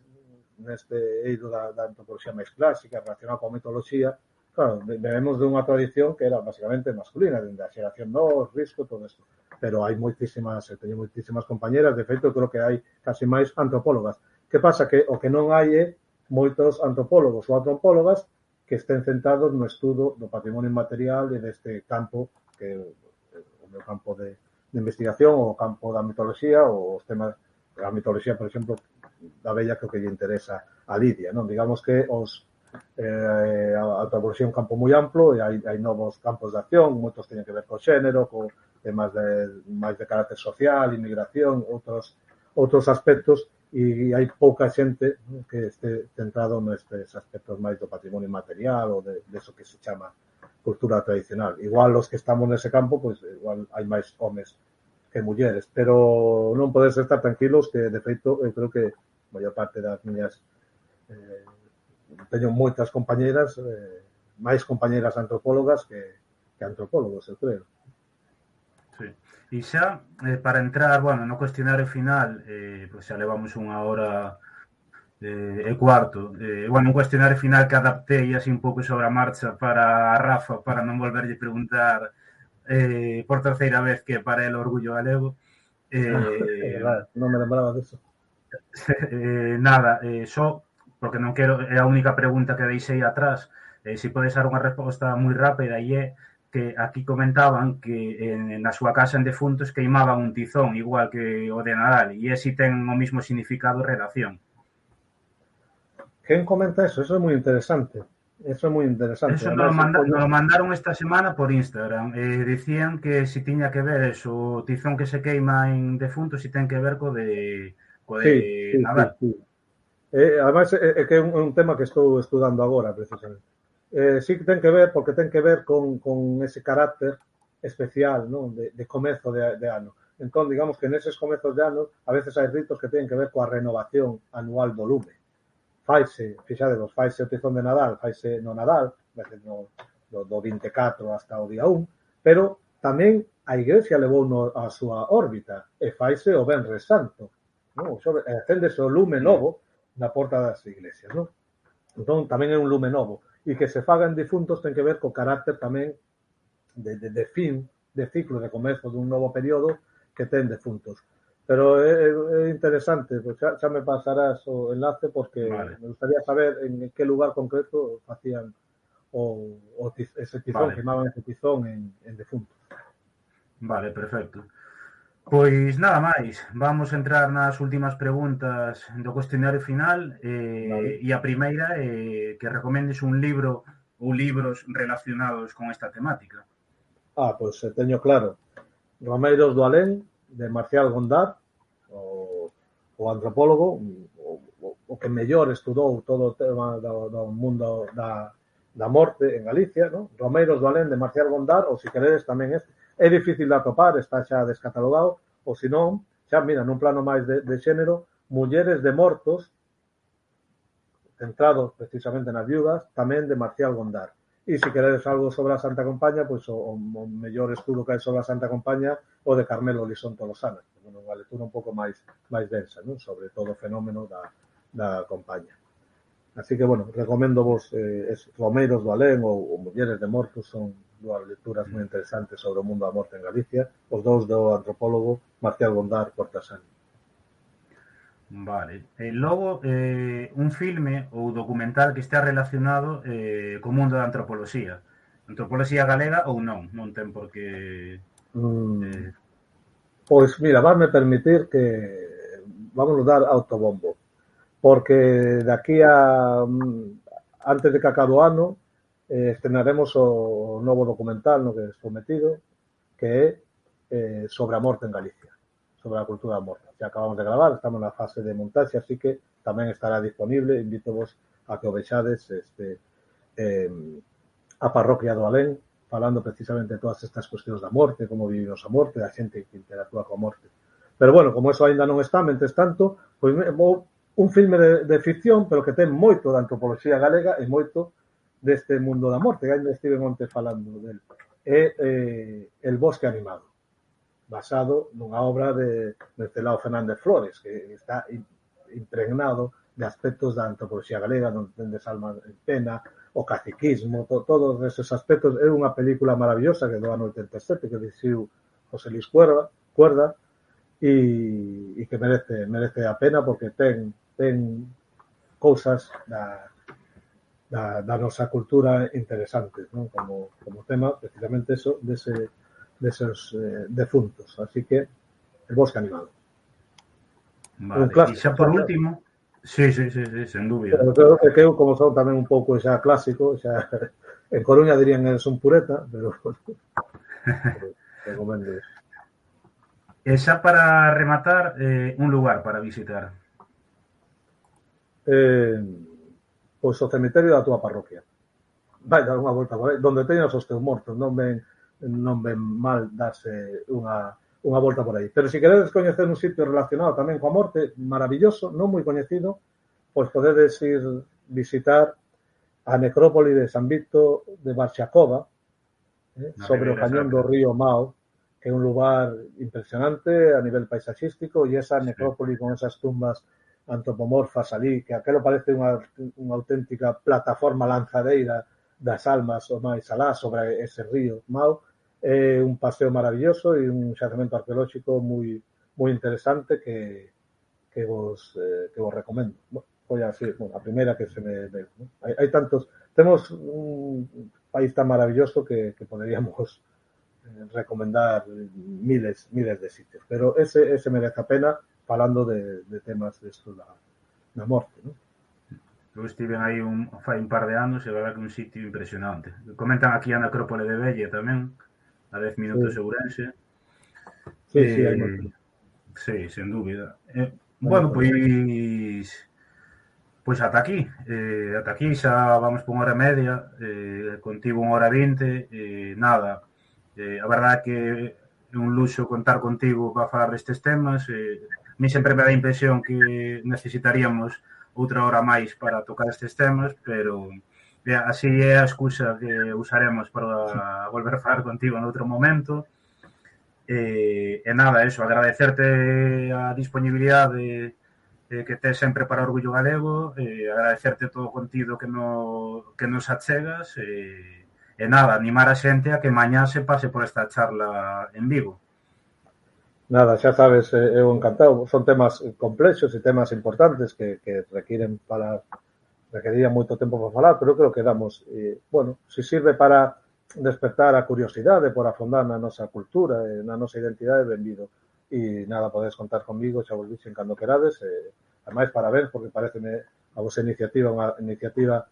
neste eido da antropoloxía máis clásica, relacionada coa mitoloxía, claro, vemos de unha tradición que era basicamente masculina, dende a xeración 2, Risco, todo isto. Pero hai teño moitísimas compañeras, de feito, creo que hai casi máis antropólogas. Que pasa? Que o que non hai é moitos antropólogos ou antropólogas que estén centrados no estudo do patrimonio inmaterial e deste campo, que é o meu campo de investigación, o campo da mitoloxía, ou os temas da mitoloxía, por exemplo, da vella, que o que lle interesa a Lidia, non? Digamos que a antropoloxía é un campo moi amplo e hai novos campos de acción, moitos teñen que ver co xénero, co temas máis de carácter social, inmigración, outros aspectos, e hai pouca xente que este centrado nestes aspectos máis do patrimonio material ou de eso que se chama cultura tradicional. Igual os que estamos nese campo, pois igual hai máis homes que mulleres, pero non podes estar tranquilos que, de feito, eu creo que a maior parte das miñas teño moitas compañeras, máis compañeras antropólogas que antropólogos, eu creo. Sí. E xa, para entrar, bueno, no cuestionario final, pues xa levamos 1 hora E cuarto, bueno, un cuestionario final que adaptei así un pouco sobre a marcha para a Rafa, para non volverlle preguntar por terceira vez que para el orgullo galego. É verdade, non me lembraba disso. Nada, só porque non quero, é a única pregunta que deixei atrás, se podes dar unha resposta moi rápida e é que aquí comentaban que na súa casa en defuntos queimaban un tizón igual que o de Nadal e ese ten o mismo significado e relación. Quen comenta eso? Eso é moi interesante. Eso é moi interesante. Eso Ademais, nos lo mandaron esta semana por Instagram. Decían que si tiña que ver eso, o tizón que se queima en defuntos, si ten que ver co de sí, sí, Nadal. sí, sí. Ademais, é que é un tema que estou estudando agora, precisamente. Sí que ten que ver, porque ten que ver con ese carácter especial, ¿no? de comezo de ano. Entón, digamos que neses comezos de ano, a veces hai ritos que teñen que ver coa renovación anual do lume. Faise, fixadevos, faise o tizón de Nadal, faise no Nadal, do 24 hasta o día 1, pero tamén a Igrexa levou a súa órbita e faise o Venres Santo, non? Acéndese o lume novo na porta das iglesias, non? Entón, tamén é un lume novo. E que se fagan difuntos ten que ver co carácter tamén de fin, de ciclo, de comezo dun novo período que ten defuntos. Pero é interesante, pues xa me pasarás o enlace porque Vale. Me gustaría saber en que lugar concreto facían ese tizón, Vale. quemaban ese tizón en defuntos. Vale, perfecto. Pois nada máis, vamos entrar nas últimas preguntas do cuestionario final Vale. e a primeira é que recomendes un libro ou libros relacionados con esta temática. Pois teño claro. Romeiros do Alén, de Marcial Gondar, o antropólogo, o que mellor estudou todo o tema do mundo da morte en Galicia, ¿no? Romeiros do Alén, de Marcial Gondar, ou se queredes tamén este. É difícil de atopar, está xa descatalogado, ou se non, xa, mira, nun plano máis de xénero, Mulleres de Mortos, centrado precisamente nas viudas, tamén de Marcial Gondar. E se queredes algo sobre a Santa Compaña, pois o mellor estudo que hai sobre a Santa Compaña o de Carmelo Lisón Tolosana, unha lectura un pouco máis densa, non? Sobre todo o fenómeno da Compaña. Así que, bueno, recomendo vos Romeiros do Alén ou Mulleres de Mortos, son dúas lecturas moi interesantes sobre o mundo da morte en Galicia, os dous do antropólogo Marcial Gondar Cortasán. Vale. E logo, un filme ou documental que estea relacionado co mundo da antropoloxía. Antropoloxía galega ou non? Non ten por que... Pois, mira, vanme permitir que vamos dar autobombo. Porque de aquí a antes de que acabe o ano estrenaremos o novo documental no que estou metido, que é sobre a morte en Galicia, sobre a cultura da morte. Ya acabamos de gravar, estamos na fase de montaxe, así que tamén estará disponible. Invito vos a que o vexades a parroquia do Alén, falando precisamente de todas estas cuestións da morte, como vivimos a morte, da xente que interactúa coa morte. Pero bueno, como eso ainda non está, mentres tanto, pois un filme de ficción, pero que ten moito da antropoloxía galega e moito deste mundo da morte, que ainda estive onte falando del. É El bosque animado, basado nunha obra de Mencelao Fernández Flores, que está impregnado de aspectos da antropoloxía galega, donde Alma en Pena, o caciquismo, todos esos aspectos. É unha película maravillosa que do ano 87, que dirixiu José Luis Cuerda, e que merece a pena porque ten cousas da nosa cultura interesantes, non? Como tema precisamente eso deses defuntos. Así que El bosque animado. Vale. E xa por último, sí, sen dúbida. Pero creo que eu, como son tamén un pouco xa clásico, xa en Coruña dirían que son pureta, pero recomendo eso. E xa para rematar, un lugar para visitar. Pois o cemiterio da túa parroquia. Vai dar unha volta por aí, donde teñas os teus mortos, non ven mal darse unha volta por aí. Pero se queredes coñecer un sitio relacionado tamén coa morte, maravilloso, non moi coñecido, pois podedes ir visitar a necrópole de San Vito de Barxacova, sobre o cañón do río Mao, que é un lugar impresionante a nivel paisaxístico, e esa necrópole con esas tumbas antropomorfas ali, que aquelo parece unha auténtica plataforma lanzadeira das almas o máis alá sobre ese río Mao. É un paseo maravilloso e un xacemento arqueolóxico moi interesante que vos recomendo. Bueno, foi así, bueno, a primeira que se me veo, ¿no? Hai tantos, temos un país tan maravilloso que poderíamos recomendar miles de sitios, pero ese merece a pena falando de temas de esto da morte, ¿no? Eu estive aí fai un par de anos e a verdade que un sitio impresionante. Comentan aquí a necrópole de Velle tamén, a 10 minutos de Ourense. Sí, hai moito. Sí, sen dúbida. Bueno, Bueno, pois ata aquí xa vamos por unha hora e media, contigo unha hora 20, nada, a verdade que é un luxo contar contigo para falar destes temas, a mí sempre me dá a impresión que necesitaríamos outra hora máis para tocar estes temas, pero así é a excusa que usaremos para volver a falar contigo en outro momento. E nada, eso, agradecerte a disponibilidade que tes sempre para Orgullo Galego, agradecerte todo o contido que nos achegas e nada, animar a xente a que mañá se pase por esta charla en Vigo. Nada, xa sabes, eu encantado. Son temas complexos e temas importantes que requerirían moito tempo para falar, pero creo que damos, bueno, se sirve para despertar a curiosidade por afondar na nosa cultura e na nosa identidade, benvido. E nada, podes contar conmigo, xa vos dixen cando querades, ademais parabéns, porque pareceme a vosa iniciativa unha iniciativa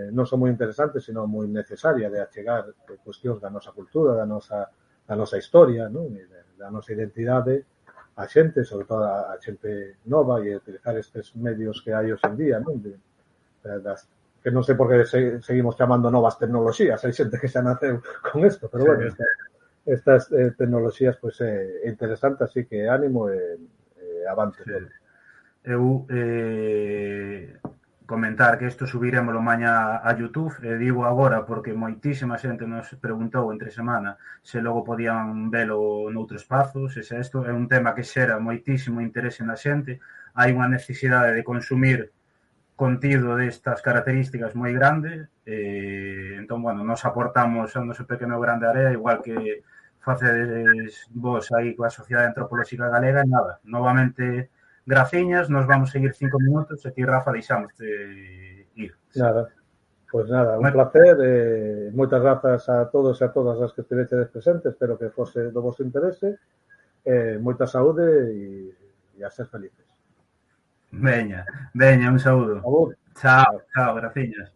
non só moi interesante, sino moi necesaria de achegar cuestións da nosa cultura, da nosa historia, non? Da nosa identidade a xente, sobre todo a xente nova, e utilizar estes medios que hai hoxe en día, non? Que non sei por que seguimos chamando novas tecnoloxías, hai xente que xa naceu con isto, pero bueno, estas tecnoloxías pois é interesante, así que ánimo e avante. Sí. Eu comentar que isto subiremoslo mañá a YouTube, digo agora porque moitísima xente nos preguntou entre semana se logo podían velo noutro espazo, se isto é un tema que xera moitísimo interese na xente, hai unha necesidade de consumir contido destas características moi grande, entón, bueno, nos aportamos a noso pequeno grande área, igual que facedes vos aí coa Sociedade Antropolóxica Galega, nada, novamente graciñas, nos vamos seguir 5 minutos e ti, Rafa, deixamos de ir. Nada, pois nada, un placer, moitas grazas a todos e a todas as que estivechedes presentes, espero que fose do vosso interese, moita saúde e a ser felices. Veña, un saúdo. Chao, graciñas.